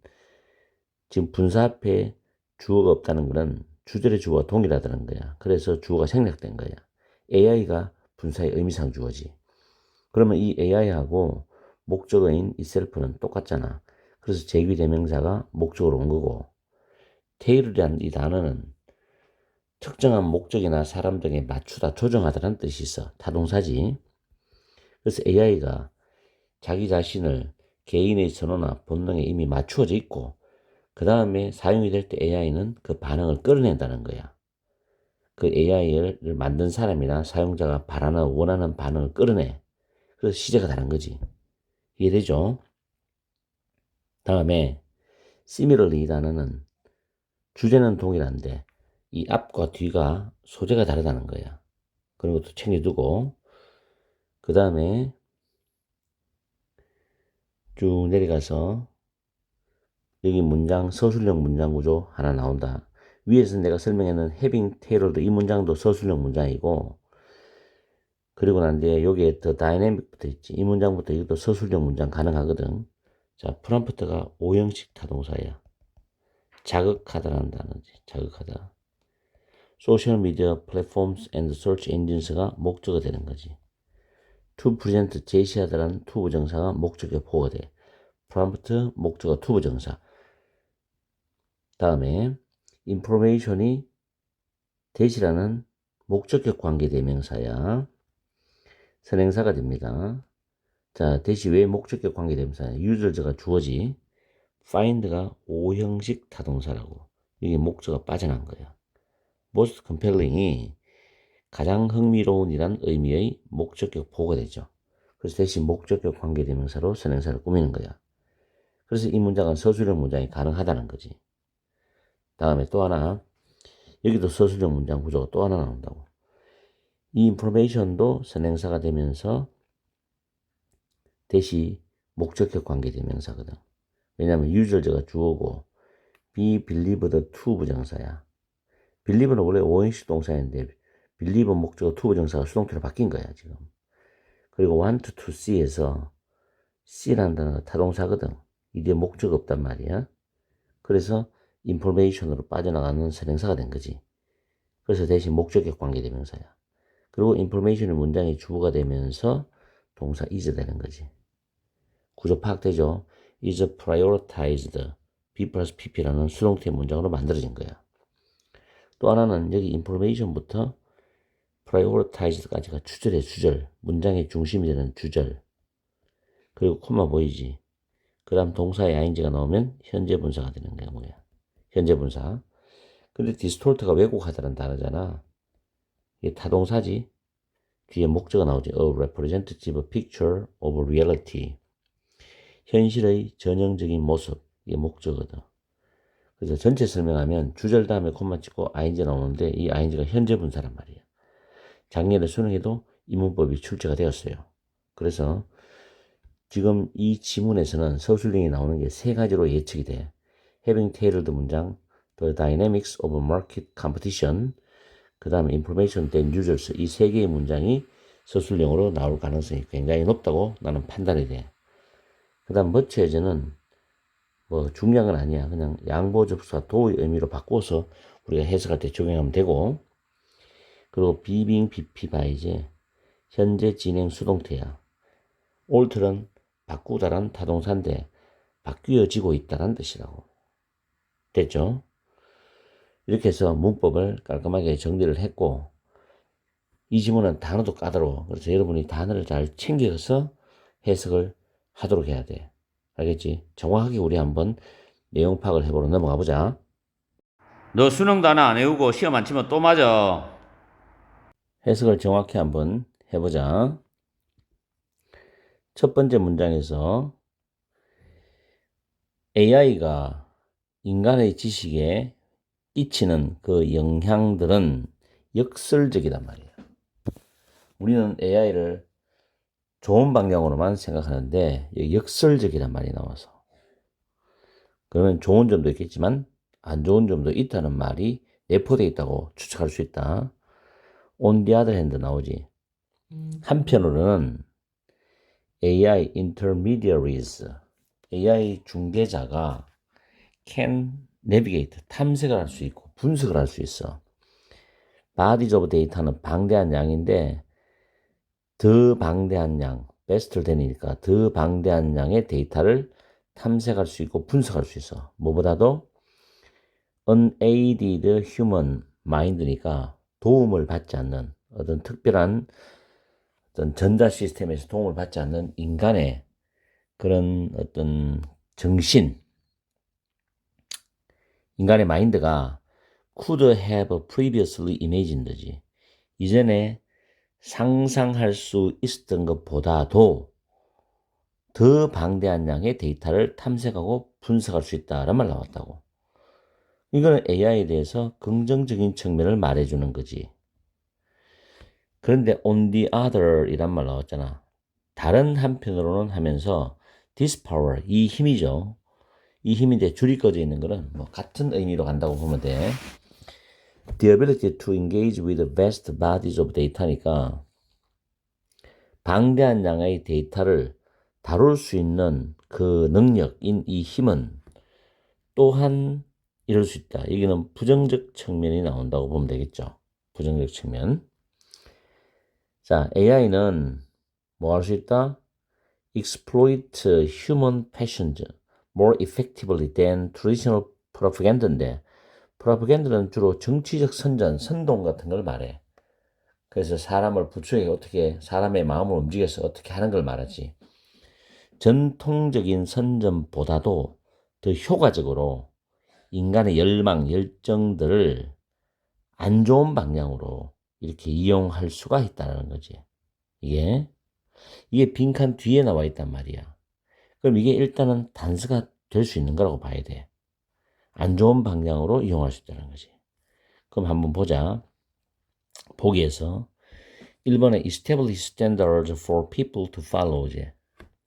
지금 분사 앞에 주어가 없다는 것은 주절의 주어와 동일하다는 거야. 그래서 주어가 생략된 거야. AI가 분사의 의미상 주어지. 그러면 이 AI하고 목적어인 itself는 똑같잖아. 그래서 제귀대명사가 목적으로 온 거고, tailored이라는 이 단어는 특정한 목적이나 사람 등에 맞추다, 조정하다라는 뜻이 있어. 타동사지. 그래서 AI가 자기 자신을 개인의 선호나 본능에 이미 맞추어져 있고, 그 다음에 사용이 될 때 AI는 그 반응을 끌어낸다는 거야. 그 AI를 만든 사람이나 사용자가 바라는, 원하는 반응을 끌어내. 그래서 시제가 다른 거지. 이해되죠? 다음에 similarly 이 단어는 주제는 동일한데 이 앞과 뒤가 소재가 다르다는 거야. 그런 것도 챙겨두고, 그 다음에 쭉 내려가서 여기 문장, 서술형 문장 구조 하나 나온다. 위에서 내가 설명했는 having tailored 이 문장도 서술형 문장이고, 그리고 난 뒤에 여기에 더 다이내믹 붙어 있지. 이 문장부터 이것도 서술형 문장 가능하거든. 자, 프롬프트가 5형식 타동사야. 자극하다라는 단어지. 자극하다. 소셜 미디어 플랫폼스 앤드 서치 엔진스가 목적어 되는 거지. to present 제시하다라는 투부정사가 목적의 보호가 돼. 프롬프트 목적어 투부정사. 다음에 information이 대시라는 목적격 관계대명사야. 선행사가 됩니다. 자, 대시 왜 목적격 관계대명사야? 유저가 주어지. find가 5형식 타동사라고. 이게 목적어가 빠져난 거야. most compelling이 가장 흥미로운이란 의미의 목적격 보호가 되죠. 그래서 대신 목적격 관계대명사로 선행사를 꾸미는 거야. 그래서 이 문장은 서술형 문장이 가능하다는 거지. 다음에 또 하나, 여기도 서술형 문장 구조가 또 하나 나온다고. 이 인포메이션도 선행사가 되면서 대시 목적격 관계대명사거든. 왜냐하면 유저가 주어고 be believed to 부정사야. believe는 원래 5형식 동사인데 believe 목적어 to 부정사가 수동태로 바뀐 거야 지금. 그리고 want to see에서 see라는 단어가 타동사거든. 이게 목적 없단 말이야. 그래서 인포메이션으로 빠져나가는 선행사가 된 거지. 그래서 대신 목적격 관계대명사야. 그리고 인포메이션이 문장의 주어가 되면서 동사 is 되는 거지. 구조 파악되죠? is prioritized B 플러스 PP라는 수동태 문장으로 만들어진 거야. 또 하나는 여기 인포메이션부터 prioritized까지가 주절의 주절, 문장의 중심이 되는 주절. 그리고 콤마 보이지? 그 다음 동사의 ing가 나오면 현재 분사가 되는 거야, 뭐야. 현재 분사. 근데 distort가 왜곡하다는 단어잖아. 이게 타동사지. 뒤에 목적어가 나오지. A representative picture of reality. 현실의 전형적인 모습. 이게 목적어다. 그래서 전체 설명하면 주절 다음에 콤마 찍고 ing 나오는데 이 ing가 현재 분사란 말이야. 작년에 수능에도 이 문법이 출제가 되었어요. 그래서 지금 이 지문에서는 서술형이 나오는 게 세 가지로 예측이 돼. Having tailored 문장, the dynamics of market competition, 그 다음에 information than users, 이 세 개의 문장이 서술형으로 나올 가능성이 굉장히 높다고 나는 판단이 돼. 그 다음 much as는 뭐 중요한 건 아니야. 그냥 양보 접수와 도의 의미로 바꿔서 우리가 해석할 때 적용하면 되고, 그리고 being BP by제 현재 진행 수동태야. alter는 바꾸다란 타동사인데 바뀌어지고 있다란 뜻이라고. 됐죠? 이렇게 해서 문법을 깔끔하게 정리를 했고, 이 지문은 단어도 까다로워. 그래서 여러분이 단어를 잘 챙겨서 해석을 하도록 해야 돼. 알겠지? 정확하게 우리 한번 내용 파악을 해보러 넘어가 보자. 너 수능 단어 안 외우고 시험 안 치면 또 맞아. 해석을 정확히 한번 해보자. 첫 번째 문장에서 AI가 인간의 지식에 끼치는 그 영향들은 역설적이란 말이에요. 우리는 AI를 좋은 방향으로만 생각하는데 역설적이란 말이 나와서, 그러면 좋은 점도 있겠지만 안 좋은 점도 있다는 말이 내포되어 있다고 추측할 수 있다. On the other hand 나오지. 한편으로는 AI intermediaries, AI 중개자가 can navigate, 탐색을 할 수 있고 분석을 할 수 있어. bodies of data는 방대한 양인데 더 방대한 양, best를 되니까 더 방대한 양의 데이터를 탐색할 수 있고 분석할 수 있어. 뭐보다도 unaided human mind니까 도움을 받지 않는 어떤 특별한 어떤 전자 시스템에서 도움을 받지 않는 인간의 그런 어떤 정신, 인간의 마인드가 could have previously imagined지. 이전에 상상할 수 있었던 것보다도 더 방대한 양의 데이터를 탐색하고 분석할 수 있다란 말 나왔다고. 이거는 AI에 대해서 긍정적인 측면을 말해주는 거지. 그런데 on the other 이란 말 나왔잖아. 다른 한편으로는 하면서 this power, 이 힘이죠. 이 힘인데 줄이 꺼져 있는 거는 뭐 같은 의미로 간다고 보면 돼. The ability to engage with vast bodies of data니까 방대한 양의 데이터를 다룰 수 있는 그 능력인 이 힘은 또한 이럴 수 있다. 여기는 부정적 측면이 나온다고 보면 되겠죠. 부정적 측면. 자, AI는 뭐 할 수 있다? exploit human passions more effectively than traditional propaganda인데, 프로파간다는 주로 정치적 선동 같은 걸 말해. 그래서 사람을 부추게 어떻게 사람의 마음을 움직여서 어떻게 하는 걸 말하지. 전통적인 선전보다도 더 효과적으로 인간의 열망, 열정들을 안 좋은 방향으로 이렇게 이용할 수가 있다는 거지. 이게 빈칸 뒤에 나와 있단 말이야. 그럼 이게 일단은 단서가 될 수 있는 거라고 봐야 돼. 안 좋은 방향으로 이용할 수 있다는 거지. 그럼 한번 보자. 보기에서 1번에 establish standards for people to follow. 이제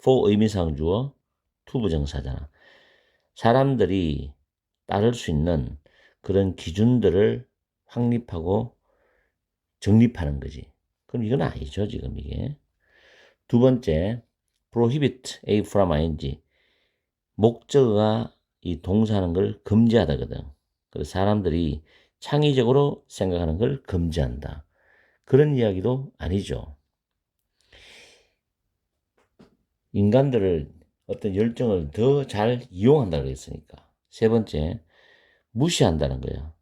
for 의미상 주어, to 부정사잖아. 사람들이 따를 수 있는 그런 기준들을 확립하고 정립하는 거지. 그럼 이건 아니죠, 지금 이게. 두 번째, prohibit A from ing. 목적어가 이 동사하는 걸 금지하다거든. 그래서 사람들이 창의적으로 생각하는 걸 금지한다. 그런 이야기도 아니죠. 인간들을 어떤 열정을 더 잘 이용한다고 했으니까. 세 번째, 무시한다는 거야.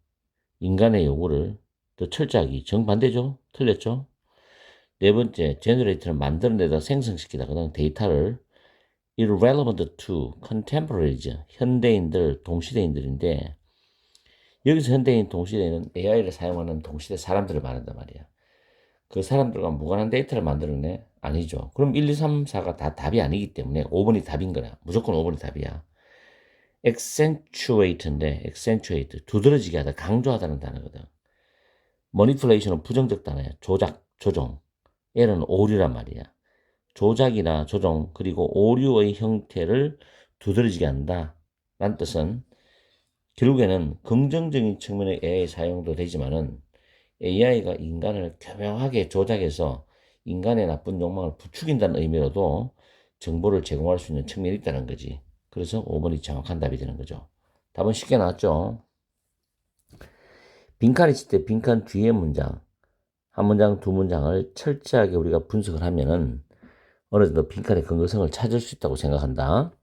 인간의 요구를 더 철저하게 정반대죠. 틀렸죠. 네 번째, 제너레이터를 만들어내다 생성시키다. 그다음 데이터를 irrelevant to contemporaries, 현대인들, 동시대인들인데, 여기서 현대인, 동시대인은 AI를 사용하는 동시대 사람들을 말한단 말이야. 그 사람들과 무관한 데이터를 만들어내? 아니죠. 그럼 1, 2, 3, 4가 다 답이 아니기 때문에 5번이 답인 거야. 무조건 5번이 답이야. accentuate인데, accentuate, 두드러지게 하다, 강조하다는 단어거든. manipulation은 부정적 단어야. 조작, 조종. L은 오류란 말이야. 조작이나 조종 그리고 오류의 형태를 두드러지게 한다 라는 뜻은 결국에는 긍정적인 측면의 AI 사용도 되지만은 AI가 인간을 교묘하게 조작해서 인간의 나쁜 욕망을 부추긴다는 의미로도 정보를 제공할 수 있는 측면이 있다는 거지. 그래서 5번이 정확한 답이 되는 거죠. 답은 쉽게 나왔죠. 빈칸 있을 때 빈칸 뒤에 문장, 한 문장, 두 문장을 철저하게 우리가 분석을 하면은 어느 정도 빈칸의 근거성을 찾을 수 있다고 생각한다.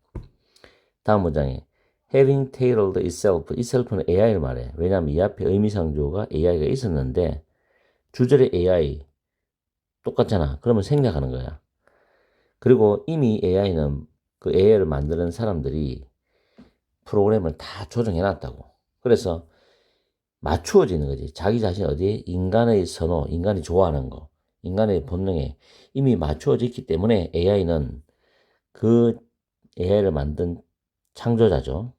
다음 문장에 having tailored itself는 AI를 말해. 왜냐하면 이 앞에 의미상조가 AI가 있었는데 주절의 AI 똑같잖아. 그러면 생략하는 거야. 그리고 이미 AI는 그 AI를 만드는 사람들이 프로그램을 다 조정해 놨다고. 그래서 맞추어지는 거지. 자기 자신 어디에 인간의 선호, 인간이 좋아하는 거, 인간의 본능에 이미 맞추어져 있기 때문에 AI는 그 AI를 만든 창조자죠.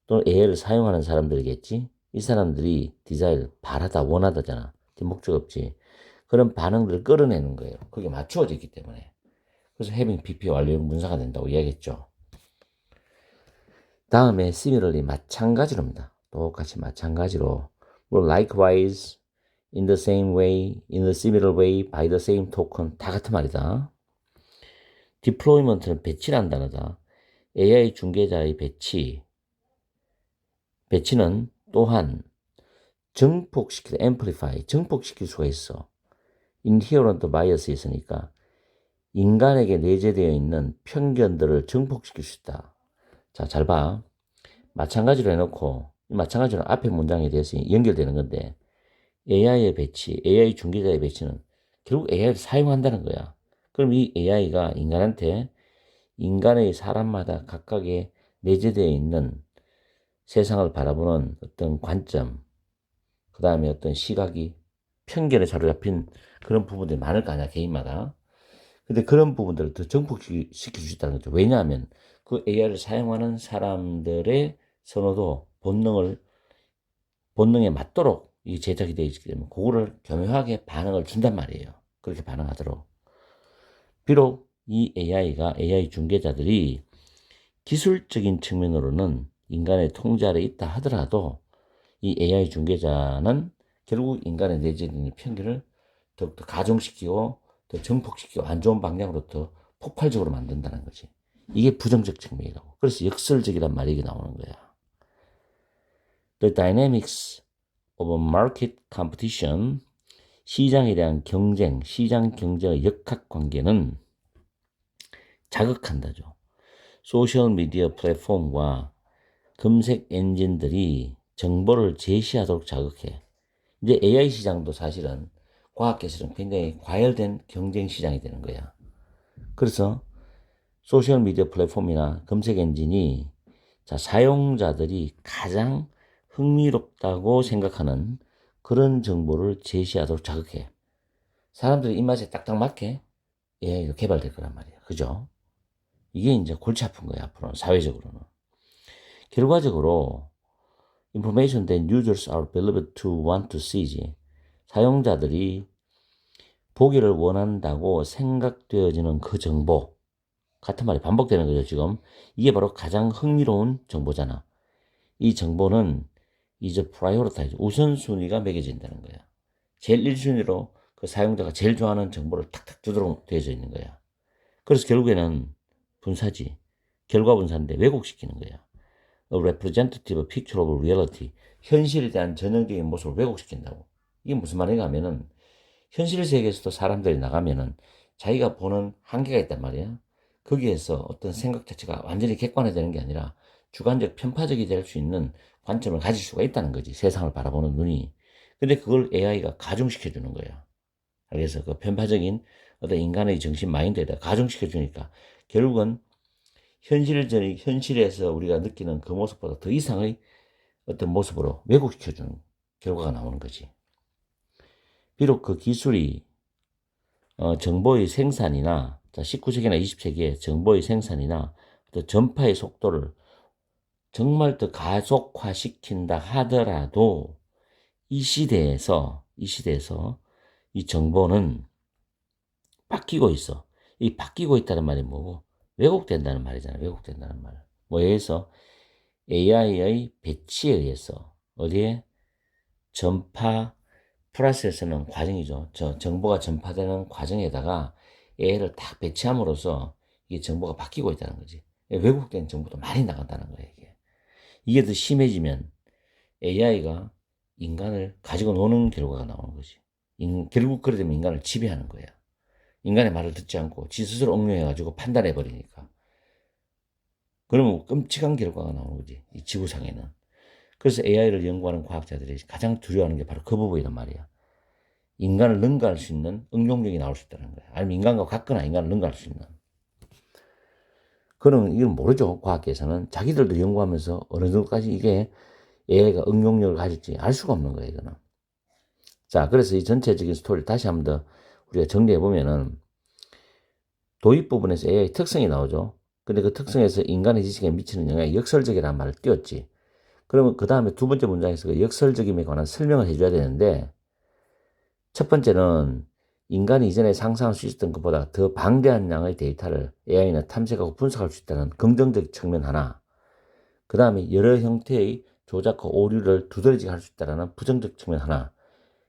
또는 AI를 사용하는 사람들이겠지. 이 사람들이 디자인을 바라다, 원하다잖아. 목적 없지. 그런 반응들을 끌어내는 거예요. 그게 맞추어져 있기 때문에. 그래서 having PP 완료 문사가 된다고 이야기했죠. 다음에 similarly 마찬가지로입니다. 똑같이 마찬가지로 likewise, in the same way, in a similar way, by the same token 다 같은 말이다. deployment는 배치라는 단어다. AI 중개자의 배치는 또한 증폭시키다, amplify, 증폭시킬 수가 있어. inherent bias이 있으니까 인간에게 내재되어 있는 편견들을 증폭시킬 수 있다. 자, 잘 봐. 마찬가지로 해놓고 이 마찬가지로 앞에 문장에 대해서 연결되는 건데 AI의 배치, AI 중개자의 배치는 결국 AI를 사용한다는 거야. 그럼 이 AI가 인간한테 인간의 사람마다 각각의 내재되어 있는 세상을 바라보는 어떤 관점, 그 다음에 어떤 시각이 편견에 사로잡힌 그런 부분들이 많을 거 아니야, 개인마다. 근데 그런 부분들을 더 증폭시킬 수 있다는 거죠. 왜냐하면 그 AI를 사용하는 사람들의 선호도, 본능에 맞도록 이 제작이 되어 있기 때문에 그거를 교묘하게 반응을 준단 말이에요. 그렇게 반응하도록. 비록 이 AI가, AI 중개자들이 기술적인 측면으로는 인간의 통제 아래 있다 하더라도 이 AI 중개자는 결국 인간의 내재된 편견을 더욱더 가중시키고 더 증폭시키고 안 좋은 방향으로 더 폭발적으로 만든다는 거지. 이게 부정적 측면이라고. 그래서 역설적이란 말이 이게 나오는 거야. The dynamics of market competition, 시장에 대한 경쟁, 시장 경쟁의 역학관계는 자극한다죠. 소셜미디어 플랫폼과 검색 엔진들이 정보를 제시하도록 자극해. 이제 AI 시장도 사실은 과학기술은 굉장히 과열된 경쟁 시장이 되는 거야. 그래서 소셜미디어 플랫폼이나 검색 엔진이 사용자들이 가장 흥미롭다고 생각하는 그런 정보를 제시하도록 자극해. 사람들이 입맛에 딱딱 맞게 AI가 개발될 거란 말이야. 그죠? 이게 이제 골치 아픈 거야, 앞으로는, 사회적으로는. 결과적으로, information that users are believed to want to see. 사용자들이 보기를 원한다고 생각되어지는 그 정보. 같은 말이 반복되는 거죠, 지금. 이게 바로 가장 흥미로운 정보잖아. 이 정보는 이제 prioritize, 우선순위가 매겨진다는 거야. 제일 1순위로 그 사용자가 제일 좋아하는 정보를 탁탁 주도록 되어져 있는 거야. 그래서 결국에는 분사지, 결과 분사인데 왜곡시키는 거야. A representative picture of reality, 현실에 대한 전형적인 모습을 왜곡시킨다고. 이게 무슨 말인가 하면은 현실 세계에서도 사람들이 나가면은 자기가 보는 한계가 있단 말이야. 거기에서 어떤 생각 자체가 완전히 객관화되는 게 아니라 주관적 편파적이 될 수 있는 관점을 가질 수가 있다는 거지. 세상을 바라보는 눈이. 근데 그걸 AI가 가중시켜 주는 거야. 그래서 그 편파적인 어떤 인간의 정신 마인드에다 가중시켜 주니까 결국은 현실에서 우리가 느끼는 그 모습보다 더 이상의 어떤 모습으로 왜곡시켜 주는 결과가 나오는 거지. 비록 그 기술이 정보의 생산이나 19세기나 20세기에 정보의 생산이나 또 전파의 속도를 정말 더 가속화시킨다 하더라도 이 시대에서 이 정보는 바뀌고 있어. 이 바뀌고 있다는 말이 뭐고? 왜곡된다는 말이잖아. 왜곡된다는 말. 뭐에 의해서? AI의 배치에 의해서. 어디에? 전파 프로세스는 과정이죠. 정보가 전파되는 과정에다가 AI를 딱 배치함으로써 이게 정보가 바뀌고 있다는 거지. 왜곡된 정보도 많이 나간다는 거예요, 이게. 이게 더 심해지면 AI가 인간을 가지고 노는 결과가 나오는 거지. 결국 그래 되면 인간을 지배하는 거야. 인간의 말을 듣지 않고 지 스스로 응용해가지고 판단해버리니까. 그러면 끔찍한 결과가 나오는 거지. 이 지구상에는. 그래서 AI를 연구하는 과학자들이 가장 두려워하는 게 바로 그 부분이란 말이야. 인간을 능가할 수 있는 응용력이 나올 수 있다는 거야. 아니면 인간과 같거나 인간을 능가할 수 있는. 그런, 이건 모르죠. 과학계에서는. 자기들도 연구하면서 어느 정도까지 이게 AI가 응용력을 가질지 알 수가 없는 거예요, 이거는. 자, 그래서 이 전체적인 스토리를 다시 한번 더 우리가 정리해보면은 도입 부분에서 AI 특성이 나오죠. 근데 그 특성에서 인간의 지식에 미치는 영향이 역설적이라는 말을 띄웠지. 그러면 그 다음에 두 번째 문장에서 그 역설적임에 관한 설명을 해줘야 되는데, 첫 번째는 인간이 이전에 상상할 수 있었던 것보다 더 방대한 양의 데이터를 AI는 탐색하고 분석할 수 있다는 긍정적 측면 하나, 그 다음에 여러 형태의 조작과 오류를 두드러지게 할 수 있다는 부정적 측면 하나,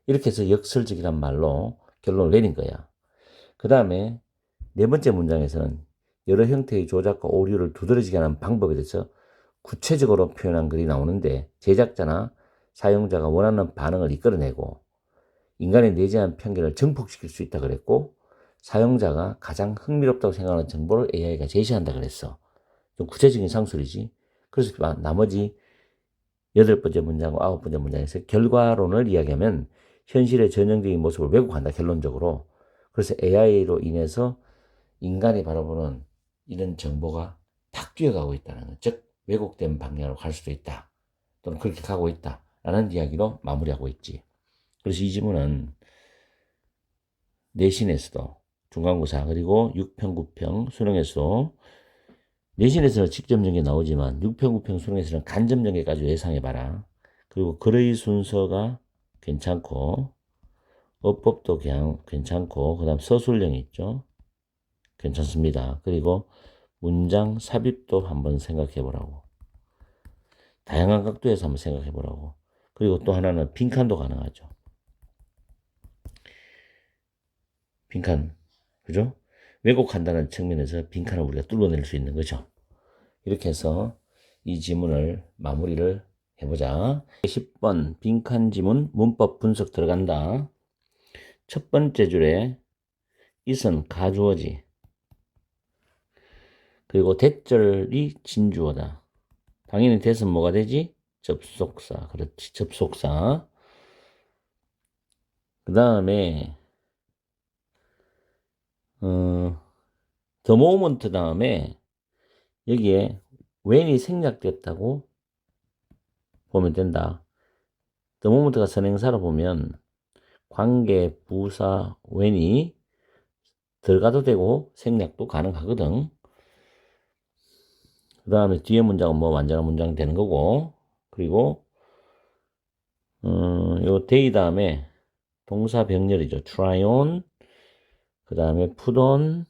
이렇게 해서 역설적이란 말로 결론을 내린 거야. 그 다음에 네 번째 문장에서는 여러 형태의 조작과 오류를 두드러지게 하는 방법에 대해서 구체적으로 표현한 글이 나오는데, 제작자나 사용자가 원하는 반응을 이끌어내고 인간의 내재한 편견을 증폭시킬 수 있다 그랬고, 사용자가 가장 흥미롭다고 생각하는 정보를 AI가 제시한다 그랬어. 좀 구체적인 상술이지. 그래서 나머지 8번째 문장과 9번째 문장에서 결과론을 이야기하면 현실의 전형적인 모습을 왜곡한다, 결론적으로. 그래서 AI로 인해서 인간이 바라보는 이런 정보가 바뀌어가고 있다는 것, 즉 왜곡된 방향으로 갈 수도 있다, 또는 그렇게 가고 있다라는 이야기로 마무리하고 있지. 그래서 이 지문은 내신에서도, 중간고사, 그리고 6평, 9평 수능에서도, 내신에서는 직접 전개 나오지만 6평, 9평 수능에서는 간접 전개까지 예상해봐라. 그리고 글의 순서가 괜찮고, 어법도 그냥 괜찮고, 그 다음 서술형이 있죠. 괜찮습니다. 그리고 문장 삽입도 한번 생각해 보라고. 다양한 각도에서 한번 생각해 보라고. 그리고 또 하나는 빈칸도 가능하죠. 빈칸. 그죠? 왜곡한다는 측면에서 빈칸을 우리가 뚫어낼 수 있는 거죠. 이렇게 해서 이 지문을 마무리를 해보자. 10번 빈칸 지문 문법 분석 들어간다. 첫 번째 줄에 it은 가주어지. 그리고 대절이 진주어다. 당연히 대은 뭐가 되지? 접속사. 그렇지. 접속사. 그 다음에 the moment 다음에 여기에 when이 생략됐다고 보면 된다. the moment가 선행사로 보면 관계, 부사, when이 들어가도 되고 생략도 가능하거든. 그 다음에 뒤에 문장은 뭐 완전한 문장 되는 거고, 그리고 요 day 다음에 동사 병렬이죠. try on, 그 다음에 put on,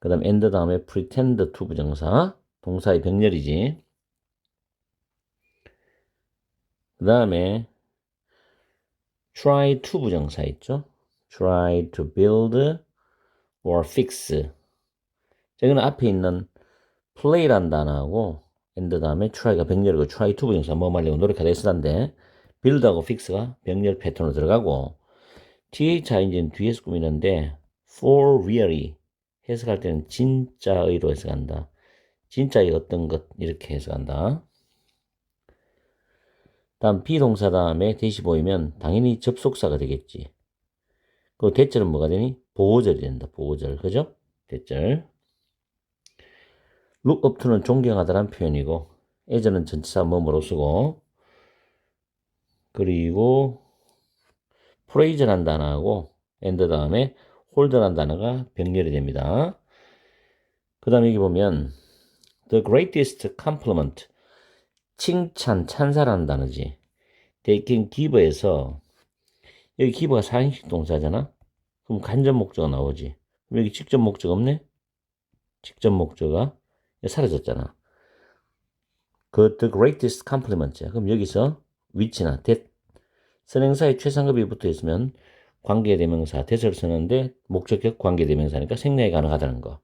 그 다음에 and 다음에 pretend to 부정사, 동사의 병렬이지. 그 다음에 try to 부정사 있죠. try to build or fix. 이거는 앞에 있는 play란 단어하고 and 다음에 try가 병렬이고 try to 부정사 뭐 말려고 노력하다 했었는데, build하고 fix가 병렬 패턴으로 들어가고, THI는 뒤에서 꾸미는데 for really 해석할 때는 진짜의로 해석한다. 진짜의 어떤 것 이렇게 해석한다. 다음 비동사 다음에 대시 보이면 당연히 접속사가 되겠지. 그 대절은 뭐가 되니? 보호절이 된다. 보호절. 그죠? 대절. look up to는 존경하다라는 표현이고, as는 전치사 뭐뭐로 쓰고, 그리고 praise란 단어하고 and 다음에 hold란 단어가 병렬이 됩니다. 그 다음에 여기 보면 the greatest compliment, 칭찬, 찬사라는 단어지. they can give에서 여기 give가 사행식 동사잖아. 그럼 간접 목적어 나오지. 여기 직접 목적 없네? 직접 목적어가 사라졌잖아. 그 the greatest compliment야. 그럼 여기서 위치나 that 선행사에 최상급이 붙어 있으면 관계대명사 that을 쓰는데 목적격 관계대명사니까 생략이 가능하다는 거.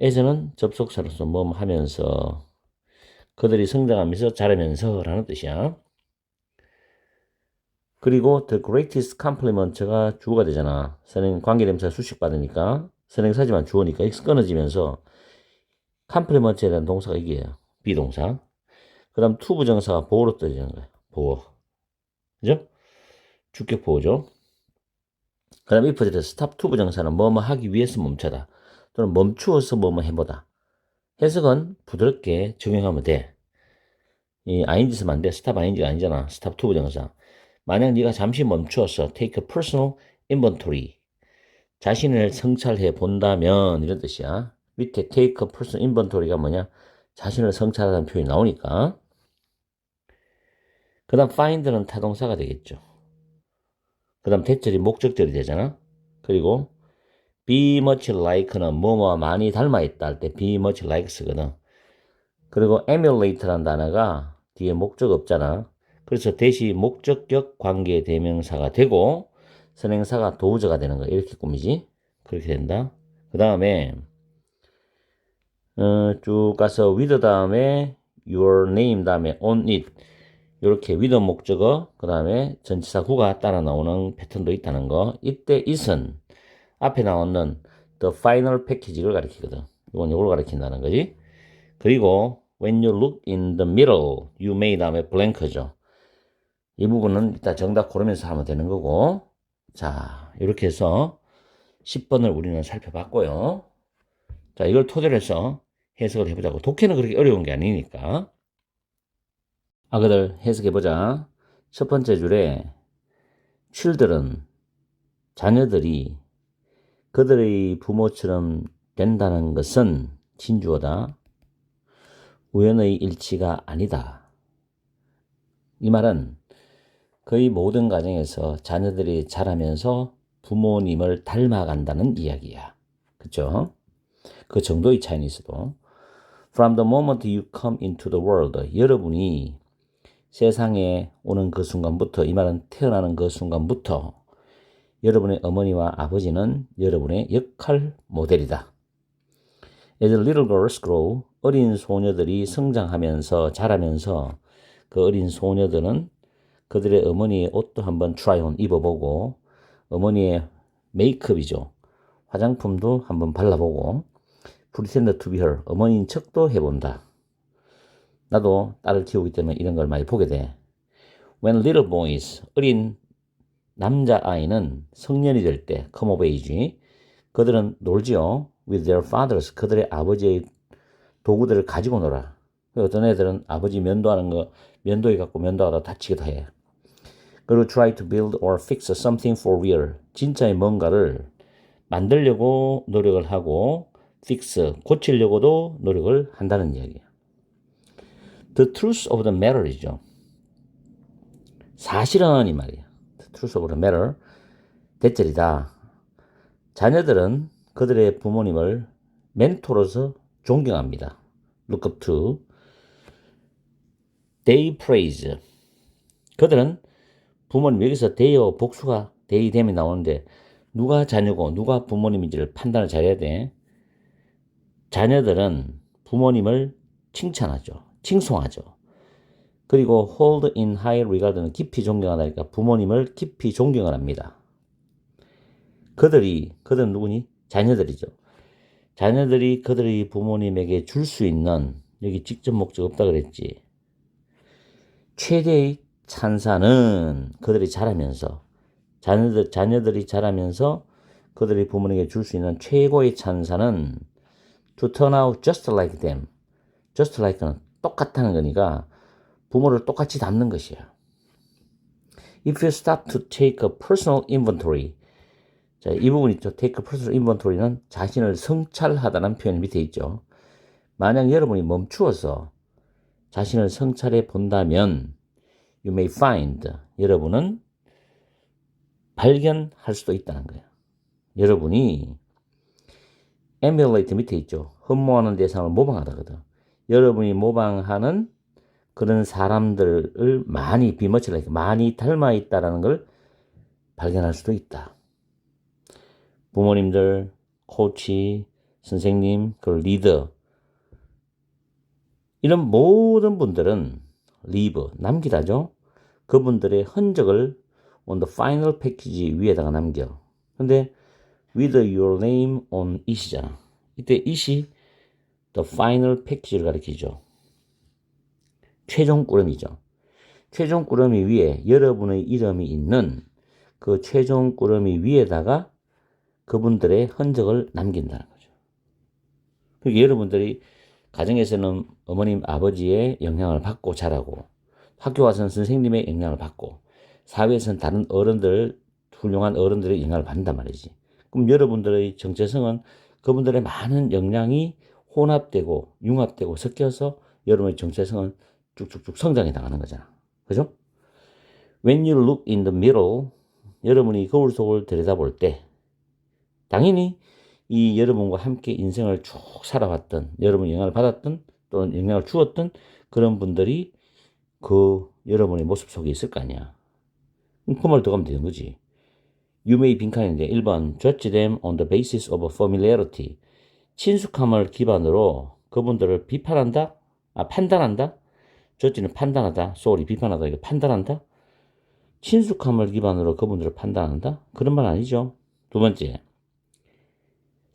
as는 접속사로서 뭐 하면서 그들이 성장하면서 자라면서 라는 뜻이야. 그리고 the greatest compliment가 주어가 되잖아. 선행 관계대명사 수식 받으니까 선행사지만 주어니까 x 끊어지면서 compliment에 대한 동사가 이게요. 비동사. 그 다음 to 부정사가 보어로 떠지는 거야. 보어. 그죠? 주격 보어죠. 그 다음 if에 stop to 부정사는 뭐뭐 하기 위해서 멈춰다. 또는 멈추어서 뭐뭐 해보다. 해석은 부드럽게 적용하면 돼. 이 ing 쓰면 안 돼. stop ing가 아니잖아. stop to 부정사. 만약 네가 잠시 멈추어서 take a personal inventory. 자신을 성찰해 본다면 이런 뜻이야. 밑에 take a personal inventory가 뭐냐? 자신을 성찰하다는 표현이 나오니까. 그 다음 find는 타동사가 되겠죠. 그 다음 대절이 목적절이 되잖아. 그리고 be much like는 뭐뭐와 많이 닮아있다 할 때 be much like 쓰거든. 그리고 emulate라는 단어가 뒤에 목적 없잖아. 그래서 대시 목적격 관계 대명사가 되고 선행사가 도우저가 되는 거야. 이렇게 꾸미지. 그렇게 된다. 그 다음에 쭉 가서 with 다음에 your name 다음에 on it 이렇게 with 목적어 그 다음에 전치사 구가 따라 나오는 패턴도 있다는 거. 이때 it은 앞에 나오는 the final package를 가리키거든. 이건 이걸 가리킨다는 거지. 그리고 when you look in the middle, you may 다음에 blank죠. 이 부분은 이따 정답 고르면서 하면 되는 거고. 자, 이렇게 해서 10번을 우리는 살펴봤고요. 자, 이걸 토대로 해서 해석을 해보자고. 독해는 그렇게 어려운 게 아니니까. 그들 해석해보자. 첫 번째 줄에 children, 자녀들이 그들의 부모처럼 된다는 것은 진주어다. 우연의 일치가 아니다. 이 말은 거의 모든 가정에서 자녀들이 자라면서 부모님을 닮아간다는 이야기야. 그쵸? 그 정도의 차이는 있어도. From the moment you come into the world, 여러분이 세상에 오는 그 순간부터, 이 말은 태어나는 그 순간부터 여러분의 어머니와 아버지는 여러분의 역할 모델이다. As little girls grow, 어린 소녀들이 성장하면서 자라면서 그 어린 소녀들은 그들의 어머니의 옷도 한번 try on 입어보고 어머니의 메이크업이죠. 화장품도 한번 발라보고 pretend to be her, 어머니인 척도 해본다. 나도 딸을 키우기 때문에 이런 걸 많이 보게 돼. When little boys, 어린 남자아이는 성년이 될 때, come of age, 그들은 놀지요. with their fathers, 그들의 아버지의 도구들을 가지고 놀아. 어떤 애들은 아버지 면도하는 거, 면도기 갖고 면도하다 다치기도 해. 그리고 try to build or fix something for real. 진짜의 뭔가를 만들려고 노력을 하고 fix, 고치려고도 노력을 한다는 이야기야. The truth of the matter이죠. 사실은 이 말이야. The truth of the matter. 대절이다. 자녀들은 그들의 부모님을 멘토로서 존경합니다. Look up to. They praise. 그들은 부모님, 여기서 they와 복수가 they, them이 나오는데 누가 자녀고 누가 부모님인지를 판단을 잘해야 돼. 자녀들은 부모님을 칭찬하죠. 칭송하죠. 그리고 hold in high regard는 깊이 존경하다니까 부모님을 깊이 존경을 합니다. 그들은 누구니? 자녀들이죠. 자녀들이 그들의 부모님에게 줄 수 있는, 여기 직접 목적 없다 그랬지. 최대의 찬사는 그들이 자라면서, 자녀들이 자라면서 그들의 부모님에게 줄 수 있는 최고의 찬사는 to turn out just like them. just like는 똑같다는 거니까 부모를 똑같이 닮는 것이야. If you stop to take a personal inventory. 자, 이 부분 있죠. take a personal inventory는 자신을 성찰하다는 표현이 밑에 있죠. 만약 여러분이 멈추어서 자신을 성찰해 본다면 you may find, 여러분은 발견할 수도 있다는 거예요. 여러분이 emulate 밑에 있죠. 흠모하는 대상을 모방하다거든. 여러분이 모방하는 그런 사람들을 많이 비머치라니까 많이 닮아 있다라는 걸 발견할 수도 있다. 부모님들, 코치, 선생님, 그 리더 이런 모든 분들은 leave 남기다죠. 그분들의 흔적을 on the final package 위에다가 남겨. 근데 with your name on it이잖아. 이때 it이 the final package를 가리키죠. 최종 꾸러미죠. 최종 꾸러미 위에 여러분의 이름이 있는 그 최종 꾸러미 위에다가 그분들의 흔적을 남긴다는 거죠. 그러니까 여러분들이 가정에서는 어머님, 아버지의 영향을 받고 자라고 학교 와서는 선생님의 영향을 받고 사회에서는 다른 어른들, 훌륭한 어른들의 영향을 받는단 말이지. 그럼 여러분들의 정체성은 그분들의 많은 역량이 혼합되고 융합되고 섞여서 여러분의 정체성은 쭉쭉쭉 성장해 나가는 거잖아. 그죠? When you look in the mirror, 여러분이 거울 속을 들여다볼 때 당연히 이 여러분과 함께 인생을 쭉 살아왔던, 여러분이 영향을 받았던 또는 영향을 주었던 그런 분들이 그 여러분의 모습 속에 있을 거 아니야. 그 말 더 가면 되는 거지. You may 빈칸인데 1번 judge them on the basis of familiarity. 친숙함을 기반으로 그분들을 비판한다? 판단한다? judge는 판단하다. sorry, 비판하다. 이거 판단한다? 친숙함을 기반으로 그분들을 판단한다? 그런 말 아니죠. 두 번째,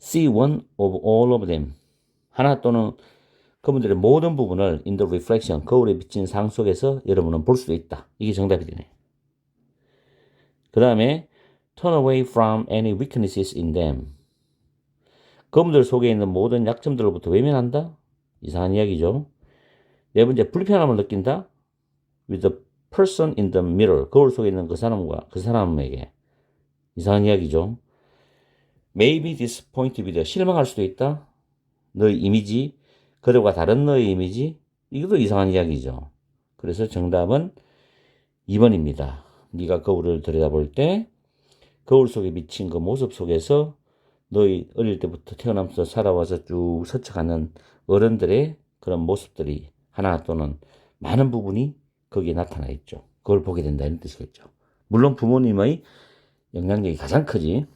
see one of all of them. 하나 또는 그분들의 모든 부분을 in the reflection, 거울에 비친 상 속에서 여러분은 볼 수도 있다. 이게 정답이 되네. 그 다음에 turn away from any weaknesses in them. 그분들 속에 있는 모든 약점들로부터 외면한다? 이상한 이야기죠. 네 번째, 불편함을 느낀다? with the person in the mirror. 거울 속에 있는 그 사람에게. 이상한 이야기죠. may be disappointed with. 실망할 수도 있다? 너의 이미지, 그들과 다른 너의 이미지, 이것도 이상한 이야기죠. 그래서 정답은 2번입니다. 네가 거울을 들여다볼 때 거울 속에 비친 그 모습 속에서 너희 어릴 때부터 태어나면서 살아와서 쭉 스쳐가는 어른들의 그런 모습들이 하나 또는 많은 부분이 거기에 나타나 있죠. 그걸 보게 된다 이런 뜻이겠죠. 물론 부모님의 영향력이 가장 크지.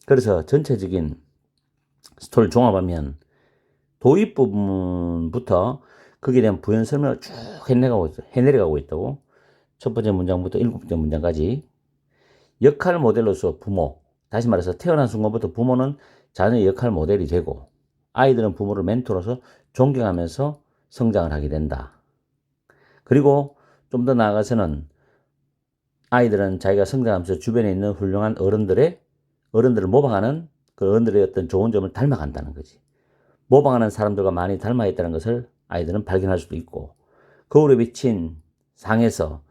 그래서 전체적인 스토리를 종합하면 도입 부분부터 거기에 대한 부연 설명을 쭉 해내려가고 있다고. 첫 번째 문장부터 일곱 번째 문장까지. 역할 모델로서 부모. 다시 말해서 태어난 순간부터 부모는 자녀의 역할 모델이 되고 아이들은 부모를 멘토로서 존경하면서 성장을 하게 된다. 그리고 좀 더 나아가서는 아이들은 자기가 성장하면서 주변에 있는 훌륭한 어른들을 모방하는 그 어른들의 어떤 좋은 점을 닮아간다는 거지. 모방하는 사람들과 많이 닮아 있다는 것을 아이들은 발견할 수도 있고 거울에 비친 상에서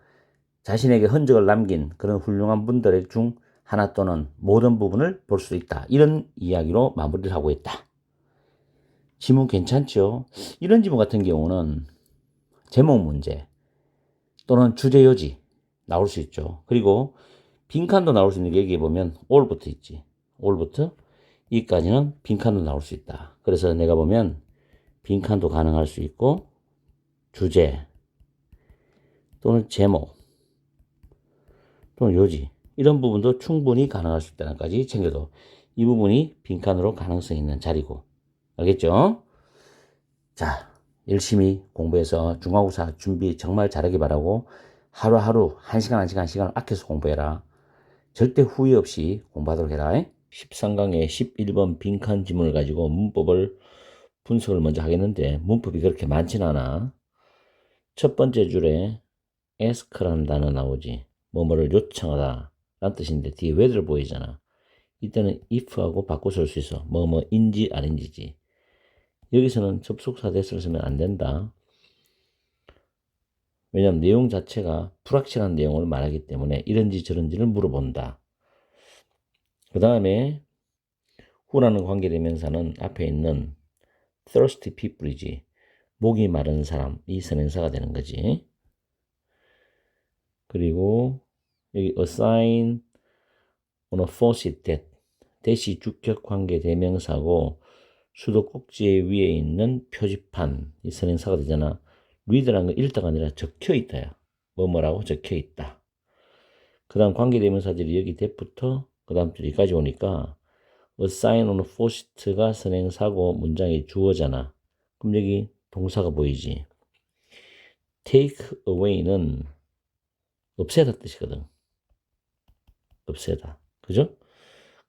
자신에게 흔적을 남긴 그런 훌륭한 분들 중 하나 또는 모든 부분을 볼 수 있다. 이런 이야기로 마무리를 하고 있다. 지문 괜찮죠? 이런 지문 같은 경우는 제목 문제 또는 주제 요지 나올 수 있죠. 그리고 빈칸도 나올 수 있는 게 여기에 보면 all부터 있지. all부터 이까지는 빈칸도 나올 수 있다. 그래서 내가 보면 빈칸도 가능할 수 있고 주제 또는 제목 또는 요지 이런 부분도 충분히 가능할 수 있다는 까지 챙겨도 이 부분이 빈칸으로 가능성 있는 자리고. 알겠죠? 자, 열심히 공부해서 중간고사 준비 정말 잘하기 바라고 하루하루 1시간을 아껴서 공부해라. 절대 후회 없이 공부하도록 해라. 13강의 11번 빈칸 지문을 가지고 문법을 분석을 먼저 하겠는데 문법이 그렇게 많진 않아. 첫 번째 줄에 ask라는 단어 나오지. 뭐뭐를 요청하다 라는 뜻인데 뒤에 whether 보이잖아. 이때는 if하고 바꿔 쓸 수 있어. 뭐뭐인지 아닌지지. 여기서는 접속사 대수를 쓰면 안 된다. 왜냐하면 내용 자체가 불확실한 내용을 말하기 때문에 이런지 저런지를 물어본다. 그 다음에 who라는 관계대명사는 앞에 있는 thirsty people이지. 목이 마른 사람, 이 선행사가 되는 거지. 그리고 여기 assign on a faucet that 대시 주격 관계 대명사고 수도꼭지 위에 있는 표지판 이 선행사가 되잖아. read라는 건 읽다가 아니라 적혀 있다야. 뭐뭐라고 적혀 있다. 그 다음 관계대명사들이 여기 대부터 그 다음 줄 여기까지 오니까 assign on forced가 선행사고 문장이 주어잖아. 그럼 여기 동사가 보이지. take away는 없애다 뜻이거든. 없애다. 그죠?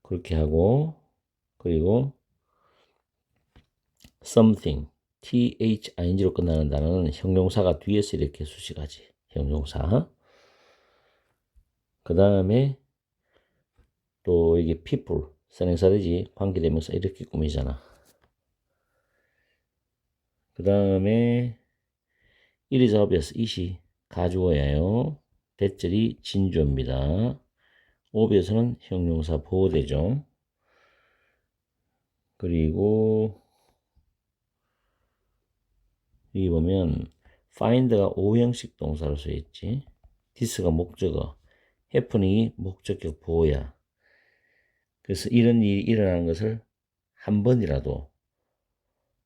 그렇게 하고 그리고 something thing로 끝나는 단어는 형용사가 뒤에서 이렇게 수식하지. 형용사. 그 다음에 또 이게 people 선행사되지. 관계대명사 이렇게 꾸미잖아. 그 다음에 it is obvious it이 가주어예요. 대절이 진주어입니다. obvious는 형용사 보호대죠. 그리고 여기 보면 find가 오형식 동사로 쓰여있지. this가 목적어, happening이 목적격 보호야. 그래서 이런 일이 일어나는 것을 한 번이라도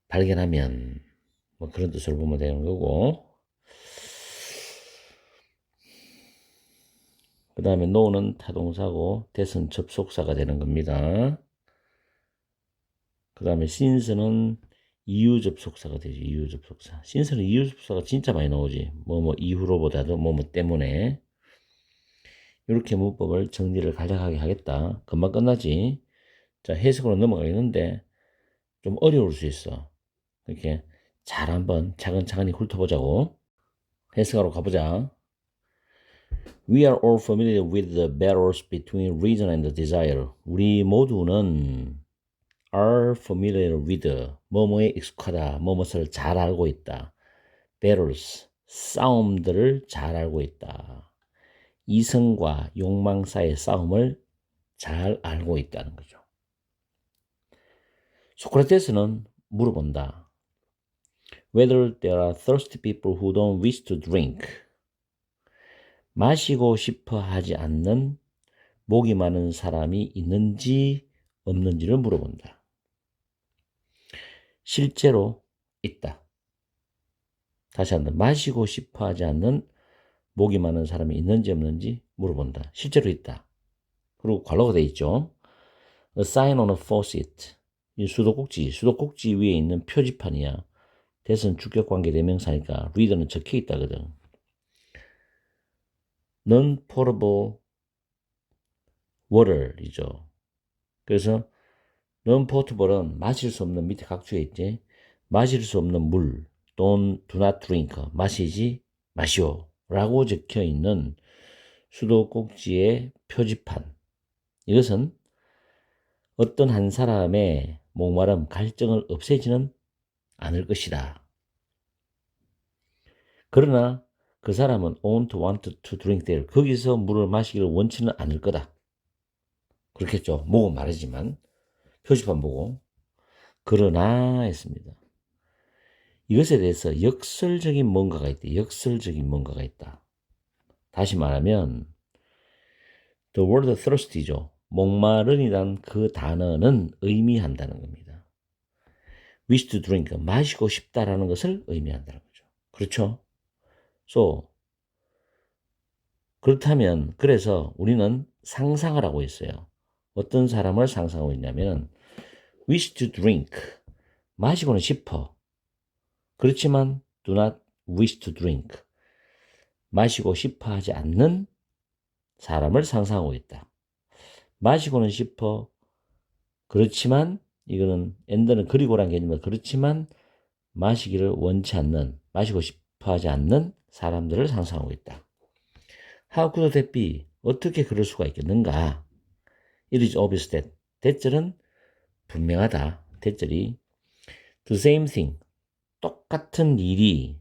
발견하면 뭐 그런 뜻으로 보면 되는 거고, 그 다음에 know는 타동사고 that은 접속사가 되는 겁니다. 그 다음에 since는 이유 접속사가 되죠. 이유 접속사. since는 이유 접속사가 진짜 많이 나오지. 뭐뭐 이후로보다도 뭐뭐 때문에. 이렇게 문법을 정리를 간략하게 하겠다. 금방 끝나지. 자, 해석으로 넘어가겠는데 좀 어려울 수 있어. 이렇게 잘 한번 차근차근히 훑어보자고. 해석하러 가보자. We are all familiar with the battles between reason and desire. 우리 모두는 are familiar with 뭐뭐에 익숙하다, 뭐뭐를 잘 알고 있다. battles, 싸움들을 잘 알고 있다. 이성과 욕망 사이의 싸움을 잘 알고 있다는 거죠. 소크라테스는 물어본다. Whether there are thirsty people who don't wish to drink. 마시고 싶어 하지 않는 목이 많은 사람이 있는지 없는지를 물어본다. 실제로 있다. 다시 한번 마시고 싶어 하지 않는 목이 많은 사람이 있는지 없는지 물어본다. 실제로 있다. 그리고 괄호가 되어 있죠. A sign on a faucet. 이 수도꼭지 위에 있는 표지판이야. that은 주격관계 대명사니까 reader는 적혀 있다거든. non-potable water이죠. 그래서 non-potable은 마실 수 없는 밑에 각주에 있지. 마실 수 없는 물. do not drink. 마시지 마시오. 라고 적혀 있는 수도꼭지의 표지판. 이것은 어떤 한 사람의 목마름, 갈증을 없애지는 않을 것이다. 그러나 그 사람은 won't want to drink there. 거기서 물을 마시기를 원치는 않을 거다. 그렇겠죠. 목은 마르지만 표지판 보고. 그러나 했습니다. 이것에 대해서 역설적인 뭔가가 있다. 역설적인 뭔가가 있다. 다시 말하면 the word thirsty죠. 목마른이란 그 단어는 의미한다는 겁니다. wish to drink, 마시고 싶다라는 것을 의미한다는 거죠. 그렇죠? So, 그렇다면 그래서 우리는 상상을 하고 있어요. 어떤 사람을 상상하고 있냐면 wish to drink, 마시고는 싶어. 그렇지만 do not wish to drink, 마시고 싶어 하지 않는 사람을 상상하고 있다. 마시고는 싶어. 그렇지만 이거는 and는 그리고란 개념이면 그렇지만 마시기를 원치 않는, 마시고 싶어 하지 않는 사람들을 상상하고 있다. How could that be? 어떻게 그럴 수가 있겠는가? It is obvious that. 대절은 분명하다. 대절이 the same thing. 똑같은 일이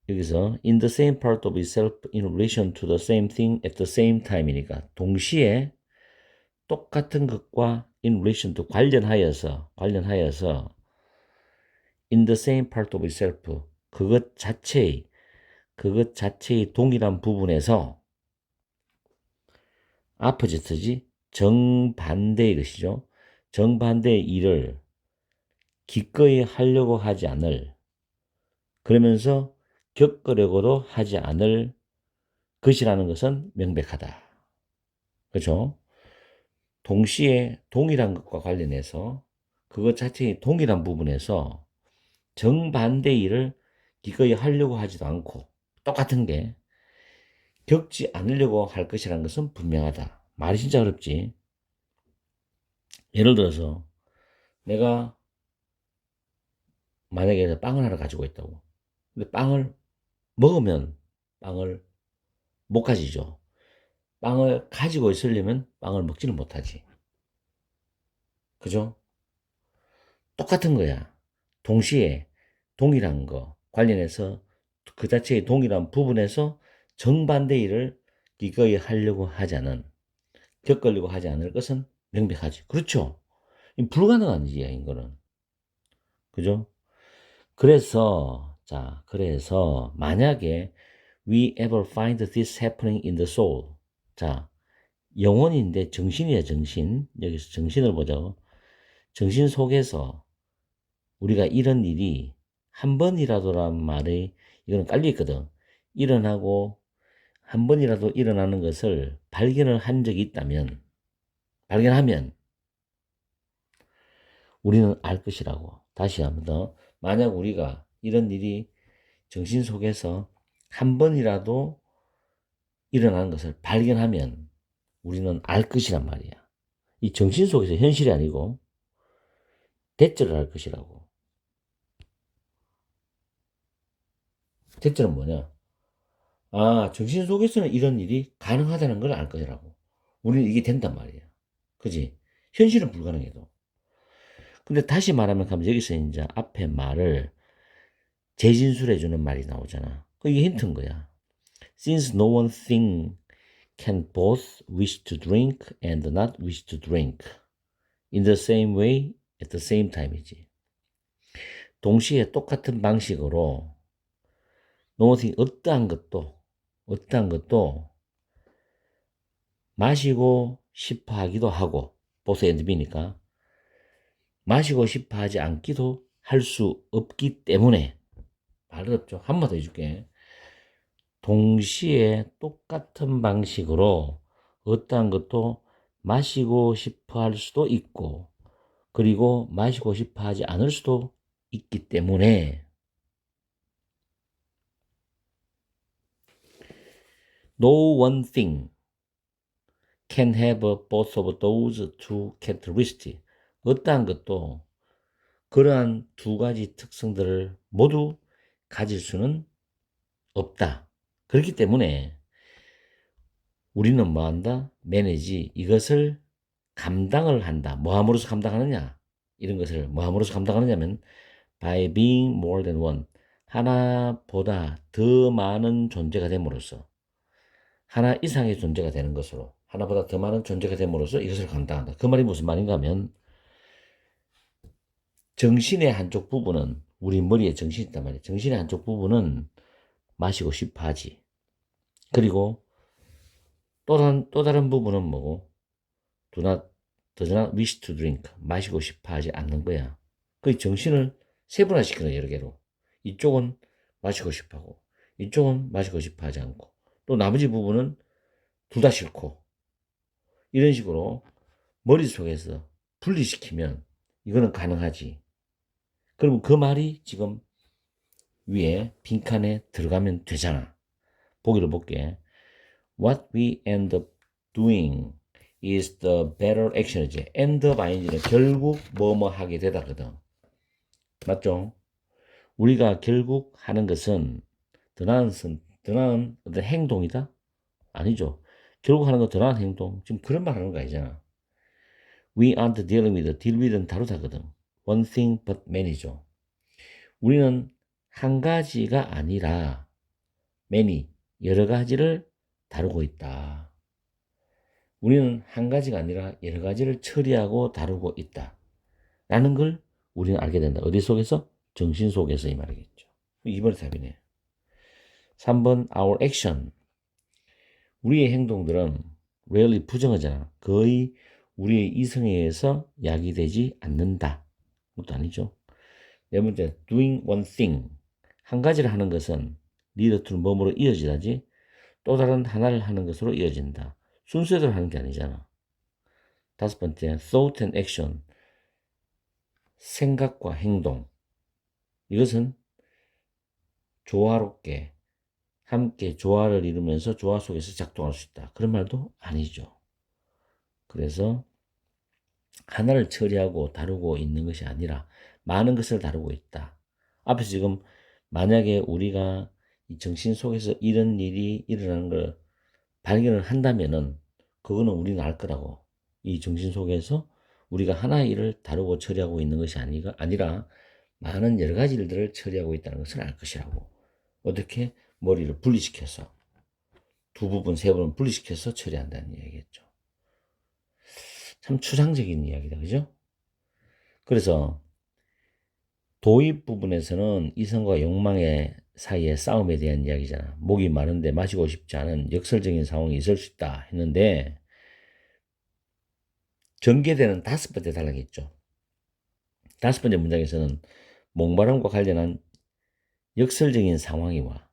여기서 in the same part of itself in relation to the same thing at the same time이니까 동시에 똑같은 것과 in relation to 관련하여서 in the same part of itself 그것 자체의 동일한 부분에서 아포지트지 정반대의 것이죠. 정반대의 일을 기꺼이 하려고 하지 않을, 그러면서 겪으려고도 하지 않을 것이라는 것은 명백하다. 그렇죠? 동시에 동일한 것과 관련해서 그것 자체의 동일한 부분에서 정반대의 일을 기꺼이 하려고 하지도 않고 똑같은 게 겪지 않으려고 할 것이라는 것은 분명하다. 말이 진짜 어렵지. 예를 들어서 내가 만약에 빵을 하나 가지고 있다고. 근데 빵을 먹으면 빵을 못 가지죠. 빵을 가지고 있으려면 빵을 먹지는 못하지. 그죠? 똑같은 거야. 동시에 동일한 거 관련해서 그 자체의 동일한 부분에서 정반대 일을 기꺼이 하려고 하지 않은, 겪으려고 하지 않을 것은 명백하지. 그렇죠? 불가능한 일이야, 이거는. 그죠? 그래서 만약에 we ever find this happening in the soul. 자, 영혼인데 정신이야, 정신. 여기서 정신을 보자고. 정신 속에서 우리가 이런 일이 한 번이라도란 말이, 이거는 깔려 있거든. 일어나고 한 번이라도 일어나는 것을 발견을 한 적이 있다면, 발견하면 우리는 알 것이라고. 다시 한번 더. 만약 우리가 이런 일이 정신 속에서 한 번이라도 일어나는 것을 발견하면 우리는 알 것이란 말이야. 이 정신 속에서 현실이 아니고 대처를 할 것이라고. 대처는 뭐냐? 아, 정신 속에서는 이런 일이 가능하다는 걸 알 것이라고. 우리는 이게 된단 말이야. 그지? 현실은 불가능해도. 근데 다시 말하면 여기서 이제 앞에 말을 재진술해주는 말이 나오잖아. 이게 힌트인 거야. Since no one thing can both wish to drink and not wish to drink in the same way at the same time이지. 동시에 똑같은 방식으로 no one thing 어떠한 것도 마시고 싶어 하기도 하고 both and be니까 마시고 싶어 하지 않기도 할 수 없기 때문에, 말 어렵죠? 한 번 더 해줄게. 동시에 똑같은 방식으로 어떠한 것도 마시고 싶어 할 수도 있고, 그리고 마시고 싶어 하지 않을 수도 있기 때문에 no one thing can have both of those two characteristics. 어떠한 것도 그러한 두 가지 특성들을 모두 가질 수는 없다. 그렇기 때문에 우리는 뭐 한다? 매니지, 이것을 감당을 한다. 뭐 함으로써 감당하느냐? 이런 것을 뭐 함으로써 감당하느냐면 by being more than one. 하나보다 더 많은 존재가 됨으로써, 하나 이상의 존재가 되는 것으로, 하나보다 더 많은 존재가 됨으로써 이것을 감당한다. 그 말이 무슨 말인가 하면 정신의 한쪽 부분은, 우리 머리에 정신이 있단 말이야. 정신의 한쪽 부분은 마시고 싶어 하지. 그리고 또 다른 부분은 뭐고? does not wish to drink. 마시고 싶어 하지 않는 거야. 그 정신을 세분화시키는, 여러 개로. 이쪽은 마시고 싶어 하고, 이쪽은 마시고 싶어 하지 않고, 또 나머지 부분은 둘 다 싫고, 이런 식으로 머릿속에서 분리시키면 이거는 가능하지. 그럼 그 말이 지금 위에 빈칸에 들어가면 되잖아. 보기를 볼게. What we end up doing is the better action이지. end up ing는 결국 뭐뭐 하게 되다거든. 맞죠? 우리가 결국 하는 것은 더 나은 어떤 행동이다? 아니죠. 결국 하는 거 더 나은 행동. 지금 그런 말 하는 거 아니잖아. We aren't dealing with, deal with는 다루다거든. One thing but many죠. 우리는 한 가지가 아니라 many, 여러 가지를 다루고 있다. 우리는 한 가지가 아니라 여러 가지를 처리하고 다루고 있다. 라는 걸 우리는 알게 된다. 어디 속에서? 정신 속에서, 이 말이겠죠. 2번이 답이네. 3번 our action. 우리의 행동들은 rarely 부정하잖아. 거의 우리의 이성에 의해서 야기되지 않는다. 그것도 아니죠. 네 번째, doing one thing. 한 가지를 하는 것은 lead to 뭐뭐로 이어지다지 또 다른 하나를 하는 것으로 이어진다. 순서대로 하는 게 아니잖아. 다섯 번째, thought and action. 생각과 행동. 이것은 조화롭게 함께 조화를 이루면서 조화 속에서 작동할 수 있다. 그런 말도 아니죠. 그래서 하나를 처리하고 다루고 있는 것이 아니라 많은 것을 다루고 있다. 앞에서 지금 만약에 우리가 이 정신 속에서 이런 일이 일어나는 걸 발견을 한다면은 그거는 우리는 알 거라고. 이 정신 속에서 우리가 하나의 일을 다루고 처리하고 있는 것이 아니라 많은 여러 가지 일들을 처리하고 있다는 것을 알 것이라고. 어떻게? 머리를 분리시켜서 두 부분, 세 부분 분리시켜서 처리한다는 이야기겠죠. 참 추상적인 이야기다, 그죠? 그래서 도입 부분에서는 이성과 욕망의 사이의 싸움에 대한 이야기잖아. 목이 마른데 마시고 싶지 않은 역설적인 상황이 있을 수 있다 했는데 전개되는 다섯 번째 단락이 있죠. 다섯 번째 문장에서는 목마름과 관련한 역설적인 상황이와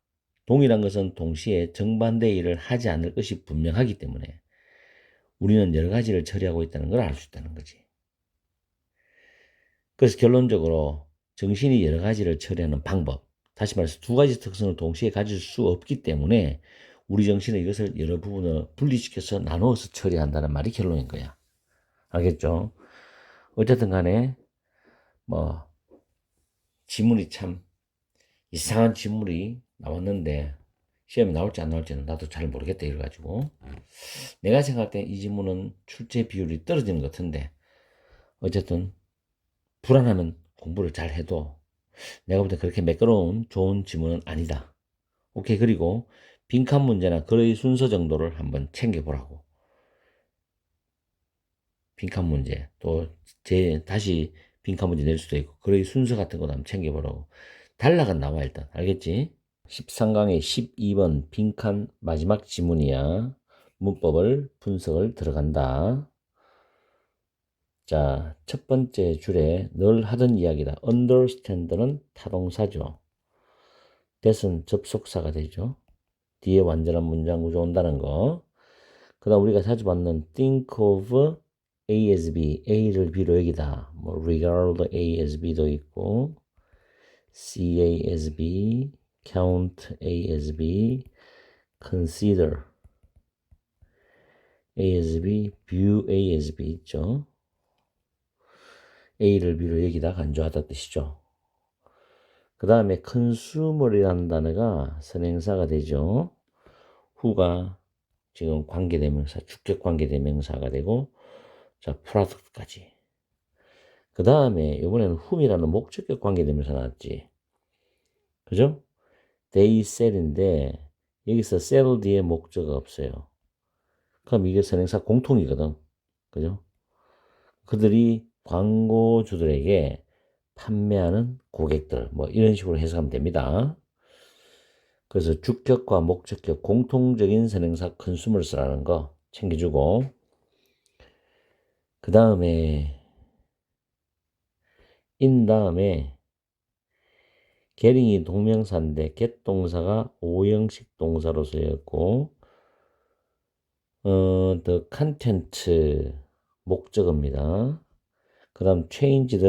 동일한 것은 동시에 정반대의 일을 하지 않을 것이 분명하기 때문에 우리는 여러 가지를 처리하고 있다는 걸 알 수 있다는 거지. 그래서 결론적으로 정신이 여러 가지를 처리하는 방법, 다시 말해서 두 가지 특성을 동시에 가질 수 없기 때문에 우리 정신은 이것을 여러 부분을 분리시켜서 나누어서 처리한다는 말이 결론인 거야. 알겠죠? 어쨌든 간에 뭐 지문이 참 이상한 지문이 나왔는데 시험에 나올지 안 나올지는 나도 잘 모르겠다 이래가지고 내가 생각할 때 이 지문은 출제 비율이 떨어지는 것 같은데 어쨌든 불안하면 공부를 잘 해도 내가 볼 때 그렇게 매끄러운 좋은 지문은 아니다. 오케이. 그리고 빈칸 문제나 글의 순서 정도를 한번 챙겨보라고. 빈칸 문제 또 다시 빈칸 문제 낼 수도 있고 글의 순서 같은 것도 한번 챙겨보라고. 단락은 나와 일단. 알겠지? 13강의 12번 빈칸 마지막 지문이야. 문법을 분석을 들어간다. 자, 첫 번째 줄에 늘 하던 이야기다. understand는 타동사죠. that은 접속사가 되죠. 뒤에 완전한 문장 구조 온다는 거. 그 다음 우리가 자주 받는 think of A as B, A를 B로 여기다. 뭐 regard A as B도 있고 see A as B, count A as B, consider A as B, view A as B 있죠. A를 B로 여기다 간주하다 뜻이죠. 그 다음에 consumer이라는 단어가 선행사가 되죠. who가 지금 관계대명사, 주격 관계대명사가 되고 자, product까지. 그 다음에 이번에는 whom이라는 목적격 관계대명사 나왔지. 그죠? They sell인데 여기서 sell 뒤에 목적어가 없어요. 그럼 이게 선행사 공통이거든. 그죠? 그들이 광고주들에게 판매하는 고객들 뭐 이런 식으로 해석하면 됩니다. 그래서 주격과 목적격 공통적인 선행사 consumers라는 거 챙겨주고 그 다음에 in 다음에 getting이 동명사인데 get 동사가 오형식 동사로 쓰였고 the content 목적어입니다. 그 다음 changed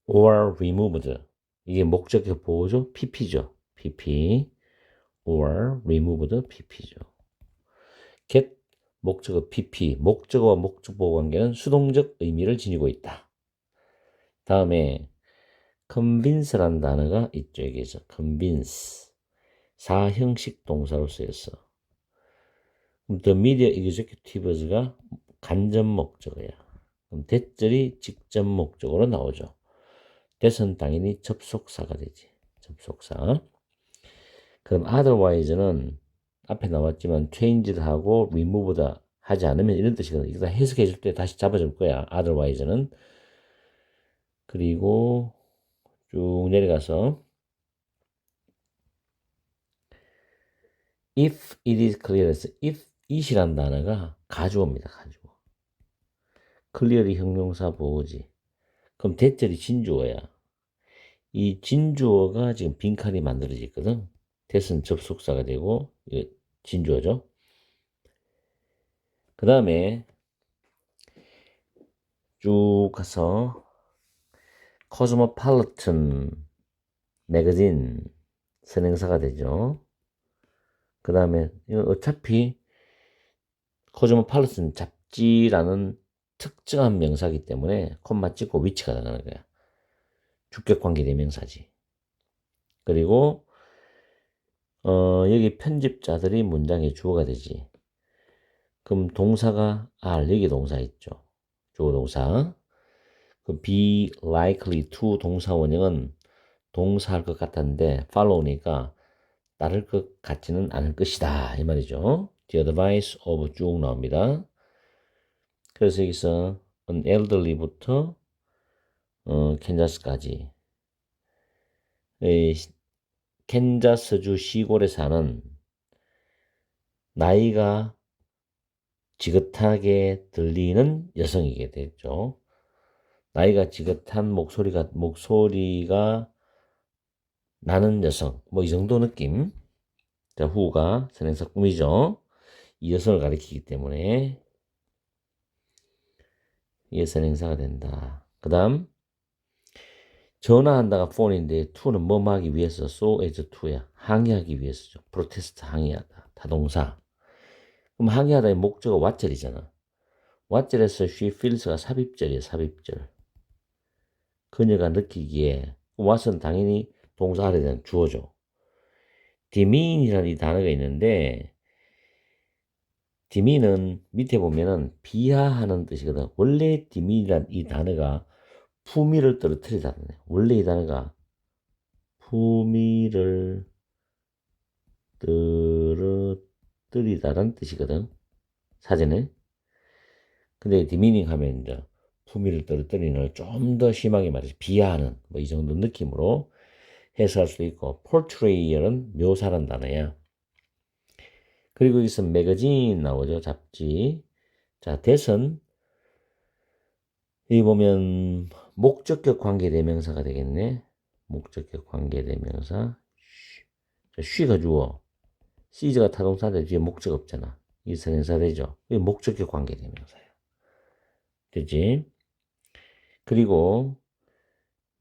or removed 이게 목적격 보호죠? pp죠. pp or removed pp죠. get 목적어 pp 목적어와 목적보호 관계는 수동적 의미를 지니고 있다. 다음에 convince라는 단어가 있죠. 여기서 convince 사형식 동사로 쓰였어. The media executives가 간접 목적어야. 그럼 that절이 직접 목적어로 나오죠. that은 당연히 접속사가 되지. 접속사. 그럼 otherwise는 앞에 나왔지만 changed 하고 removed 하지 않으면 이런 뜻이거든. 이거 다 해석해 줄 때 다시 잡아줄 거야. otherwise는. 그리고 쭉 내려가서 if it is clear, if it이란 단어가 가주어입니다. 가주어. 클리어리 형용사 보호지. 그럼 대절이 진주어야. 이 진주어가 지금 빈칸이 만들어졌거든. that은 접속사가 되고 이거 진주어죠. 그 다음에 쭉 가서 코스모폴리탄 매거진 선행사가 되죠. 그 다음에 어차피 코스모폴리탄 잡지라는 특정한 명사이기 때문에 콤마 찍고 위치가 나가는 거야. 주격관계 대명사지. 그리고 여기 편집자들이 문장의 주어가 되지. 그럼 동사가 여기 동사 있죠. 주어 동사. 그 be likely to 동사 원형은 동사할 것 같았는데 follow니까 따를 것 같지는 않을 것이다 이 말이죠. The advice of 쭉 나옵니다. 그래서 여기서 an elderly부터 캔자스까지 캔자스주 시골에 사는 나이가 지긋하게 들리는 여성이게 됐죠. 나이가 지긋한 목소리가 나는 여성, 뭐 이 정도 느낌. 자, 후가 선행사 꾸미죠. 이 여성을 가리키기 때문에 이게 선행사가 된다. 그 다음 전화한다가 phone인데 to는 뭐 하기 위해서 so as to야. 항의하기 위해서죠. protest 항의하다. 타동사. 그럼 항의하다의 목적어 what절이잖아. what절에서 she feels가 삽입절이에요. 삽입절. 그녀가 느끼기에 what은 당연히 동사하려 대한 주어죠. demean이라는 이 단어가 있는데 demean은 밑에 보면은 비하하는 뜻이거든. 원래 demean이라는 이 단어가 품위를 떨어뜨리다는 거예요. 원래 이 단어가 품위를 떨어뜨리다라는 뜻이거든. 사전에. 근데 demeaning 하면 이제 품위를 떨어뜨리는 걸 좀 더 심하게 말해서 비하하는 뭐 이 정도 느낌으로 해석할 수도 있고 portrayal은 묘사라는 단어야. 그리고 여기서 매거진 나오죠. 잡지. 자, that은 여기 보면 목적격 관계대명사가 되겠네. 목적격 관계대명사. she가 주어. 시즈가 타동사인데 뒤에 목적 없잖아. 이 선행사 되죠. 이게 목적격 관계대명사야. 되지? 그리고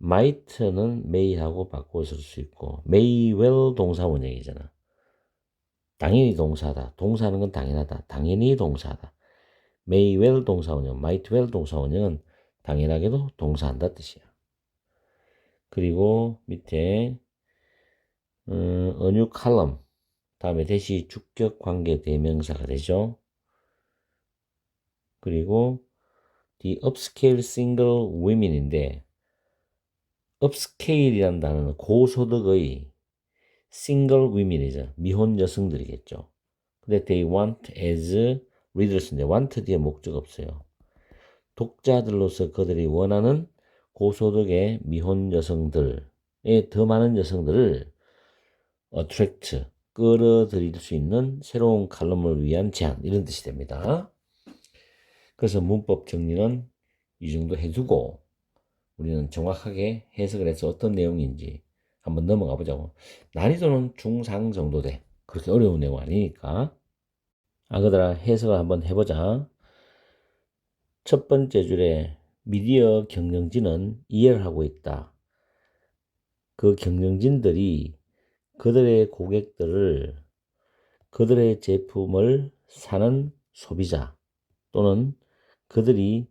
might는 may하고 바꿔 쓸 수 있고 may well 동사 원형이잖아. 당연히 동사다. 동사하는 건 당연하다. 당연히 동사다. may well 동사 원형, might well 동사 원형은 당연하게도 동사한다 뜻이야. 그리고 밑에 a new column 다음에 대시 주격 관계 대명사가 되죠. 그리고 the upscale single women인데 upscale이라는 단어는 고소득의 single women이죠. 미혼 여성들이겠죠. 근데 they want as readers인데 want 뒤에 목적 없어요. 독자들로서 그들이 원하는 고소득의 미혼 여성들에 더 많은 여성들을 attract, 끌어들일 수 있는 새로운 칼럼을 위한 제안 이런 뜻이 됩니다. 그래서 문법 정리는 이 정도 해두고 우리는 정확하게 해석을 해서 어떤 내용인지 한번 넘어가 보자고. 난이도는 중상 정도 돼. 그렇게 어려운 내용 아니니까. 그러더라 해석을 한번 해보자. 첫 번째 줄에 미디어 경영진은 이해를 하고 있다. 그 경영진들이 그들의 고객들을 그들의 제품을 사는 소비자 또는 그들이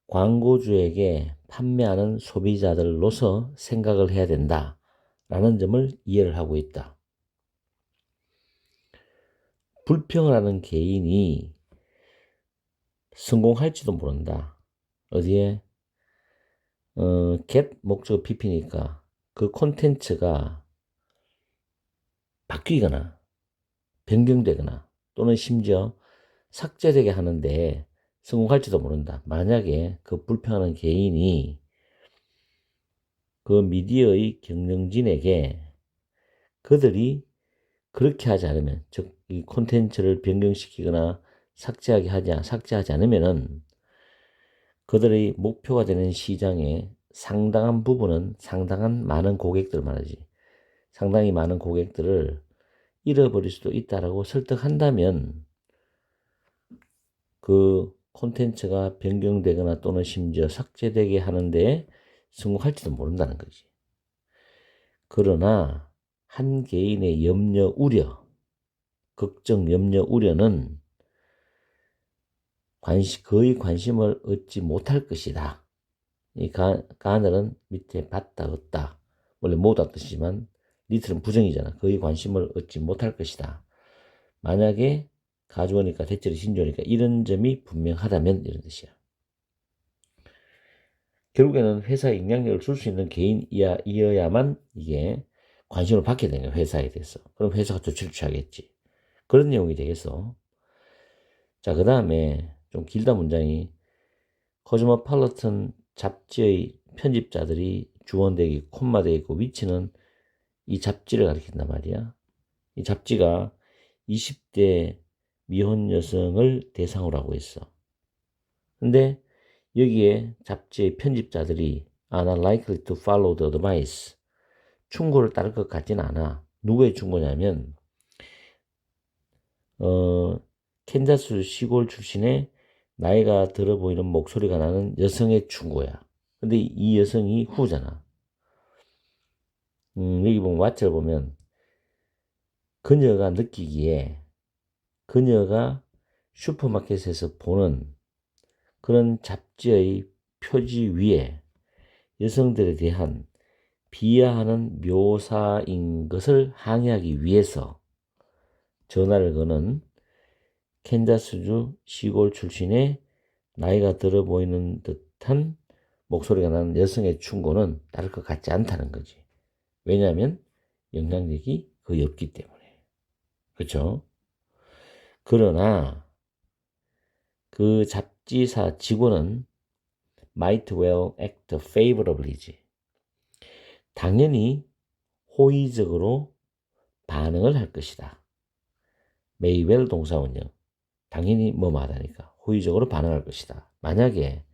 광고주에게 판매하는 소비자들로서 생각을 해야 된다 라는 점을 이해를 하고 있다. 불평을 하는 개인이 성공할지도 모른다. 어디에? get 목적 PP니까 그 콘텐츠가 바뀌거나 변경되거나 또는 심지어 삭제되게 하는데 성공할지도 모른다. 만약에 그 불평하는 개인이 그 미디어의 경영진에게 그들이 그렇게 하지 않으면 즉 이 콘텐츠를 변경시키거나 삭제하지 않으면은 그들의 목표가 되는 시장의 상당한 부분은 상당한 많은 고객들 말이지. 상당히 많은 고객들을 잃어버릴 수도 있다라고 설득한다면 그 콘텐츠가 변경되거나 또는 심지어 삭제되게 하는데 성공할지도 모른다는 거지. 그러나 한 개인의 염려, 우려, 걱정, 염려, 우려는 거의 관심을 얻지 못할 것이다. 이 가늘은 밑에 받다, 얻다. 원래 모다 뜻이지만 리틀은 부정이잖아. 거의 관심을 얻지 못할 것이다. 만약에 가주어니까 대절이 신조어니까 이런 점이 분명하다면 이런 뜻이야. 결국에는 회사에 영향력을 줄 수 있는 개인이어야만 이게 관심을 받게 되는 거야, 회사에 대해서. 그럼 회사가 조치를 취하겠지. 그런 내용이 되겠어. 자, 그 다음에 좀 길다 문장이 코즈모폴리탄 잡지의 편집자들이 주원되기 콤마되어 있고 위치는 이 잡지를 가리킨단 말이야. 이 잡지가 20대 미혼 여성을 대상으로 하고 있어. 근데 여기에 잡지의 편집자들이 are not likely to follow the advice. 충고를 따를 것 같진 않아. 누구의 충고냐면 캔자스 시골 출신의 나이가 들어 보이는 목소리가 나는 여성의 충고야. 근데 이 여성이 후잖아. 여기 보면 왓츠를 보면 그녀가 느끼기에 그녀가 슈퍼마켓에서 보는 그런 잡지의 표지 위에 여성들에 대한 비하하는 묘사인 것을 항의하기 위해서 전화를 거는 캔자스주 시골 출신의 나이가 들어 보이는 듯한 목소리가 나는 여성의 충고는 다를 것 같지 않다는 거지. 왜냐하면 영향력이 거의 없기 때문에. 그렇죠? 그러나 그 잡지사 직원은 might well act favorably지. 당연히 호의적으로 반응을 할 것이다. may well 동사원형. 당연히 뭐하다니까 호의적으로 반응할 것이다. 만약에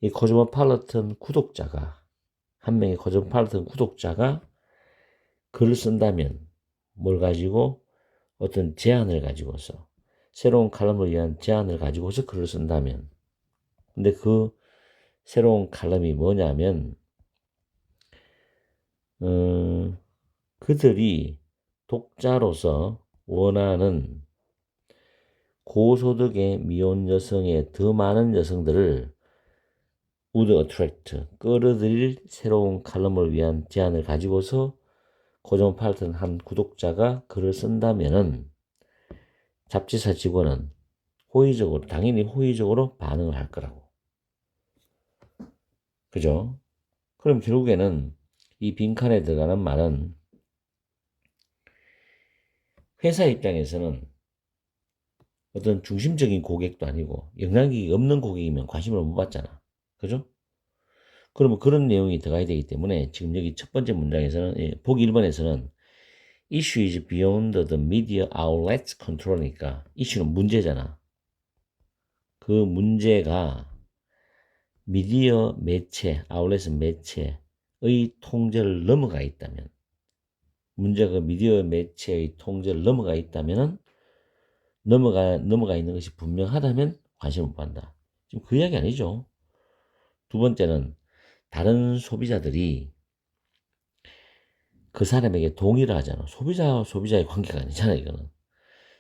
이 코즈모폴리탄 구독자가 한 명의 코즈모폴리탄 구독자가 글을 쓴다면 뭘 가지고 어떤 제안을 가지고서 새로운 칼럼을 위한 제안을 가지고서 글을 쓴다면 근데 그 새로운 칼럼이 뭐냐면 그들이 독자로서 원하는 고소득의 미혼 여성의 더 많은 여성들을 would attract, 끌어들일 새로운 칼럼을 위한 제안을 가지고서 코즈모폴리탄 한 구독자가 글을 쓴다면은 잡지사 직원은 당연히 호의적으로 반응을 할 거라고. 그죠? 그럼 결국에는 이 빈칸에 들어가는 말은 회사 입장에서는 어떤 중심적인 고객도 아니고 영향력이 없는 고객이면 관심을 못 받잖아. 그죠? 그러면 그런 내용이 들어가야 되기 때문에 지금 여기 첫 번째 문장에서는 보기 1번에서는 issue is beyond the media outlets control이니까 issue는 문제잖아. 그 문제가 미디어 매체, 아울렛은 매체의 통제를 넘어가 있다면 문제가 미디어 매체의 통제를 넘어가 있다면 넘어가 있는 것이 분명하다면 관심을 못 받는다. 지금 그 이야기 아니죠. 두 번째는 다른 소비자들이 그 사람에게 동의를 하잖아. 소비자의 관계가 아니잖아, 이거는.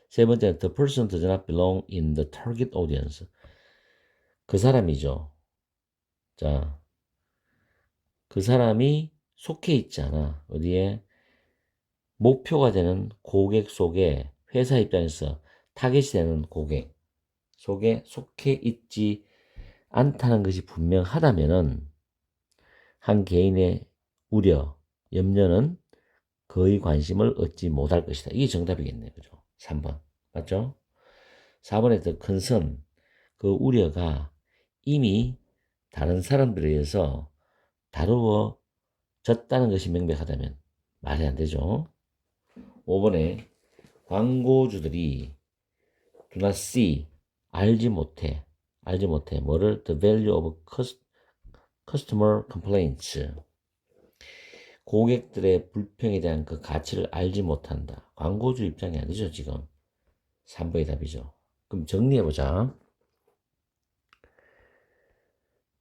세 번째는 the person does not belong in the target audience. 그 사람이죠. 자, 그 사람이 속해 있지 않아. 어디에? 목표가 되는 고객 속에 회사 입장에서 타겟이 되는 고객 속에 속해 있지 않다는 것이 분명하다면은 한 개인의 우려, 염려는 거의 관심을 얻지 못할 것이다. 이게 정답이겠네요. 그죠? 3번. 맞죠? 4번에 더 큰 선, 그 우려가 이미 다른 사람들에 의해서 다루어졌다는 것이 명백하다면 말이 안 되죠. 5번에 광고주들이 do not see, 알지 못해 뭐를 the value of customer complaints, 고객들의 불평에 대한 그 가치를 알지 못한다. 광고주 입장이 아니죠, 지금. 3번이 답이죠. 그럼 정리해보자.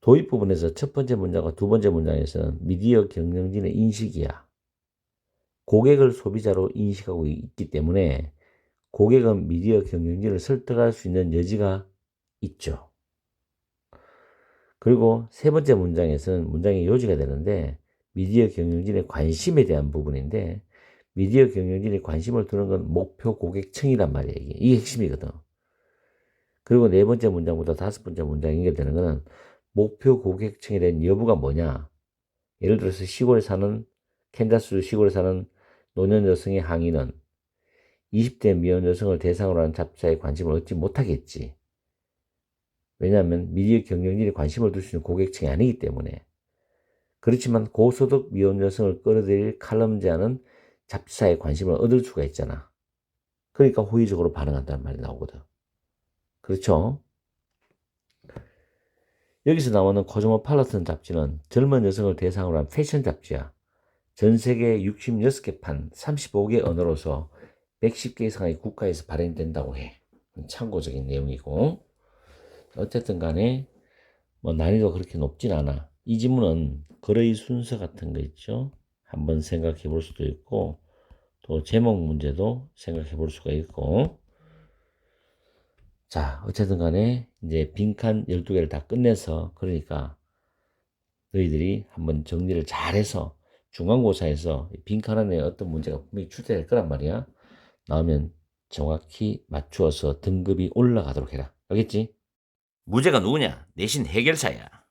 도입 부분에서 첫 번째 문장과 두 번째 문장에서는 미디어 경영진의 인식이야. 고객을 소비자로 인식하고 있기 때문에 고객은 미디어 경영진을 설득할 수 있는 여지가 있죠. 그리고 세 번째 문장에서는 문장의 요지가 되는데 미디어 경영진의 관심에 대한 부분인데 미디어 경영진이 관심을 두는 건 목표 고객층이란 말이에요. 이게 핵심이거든. 그리고 네 번째 문장보다 다섯 번째 문장이 연결되는 거는 목표 고객층에 대한 여부가 뭐냐. 예를 들어서 캔자스 시골에 사는 노년 여성의 항의는 20대 미혼 여성을 대상으로 한 잡지사에 관심을 얻지 못하겠지. 왜냐하면 미디어 경영진이 관심을 둘 수 있는 고객층이 아니기 때문에. 그렇지만 고소득 미혼 여성을 끌어들일 칼럼제안은 잡지사에 관심을 얻을 수가 있잖아. 그러니까 호의적으로 반응한다는 말이 나오거든. 그렇죠? 여기서 나오는 코스모폴리탄 잡지는 젊은 여성을 대상으로 한 패션 잡지야. 전 세계 66개 판 35개 언어로서 110개 이상의 국가에서 발행된다고 해. 참고적인 내용이고. 어쨌든 간에 뭐 난이도가 그렇게 높진 않아. 이 지문은 글의 순서 같은 거 있죠. 한번 생각해 볼 수도 있고 또 제목 문제도 생각해 볼 수가 있고. 자, 어쨌든 간에 이제 빈칸 12개를 다 끝내서 그러니까 너희들이 한번 정리를 잘해서 중간고사에서 빈칸 안에 어떤 문제가 분명히 출제될 거란 말이야. 나오면 정확히 맞추어서 등급이 올라가도록 해라. 알겠지? 문제가 누구냐? 내신 해결사야.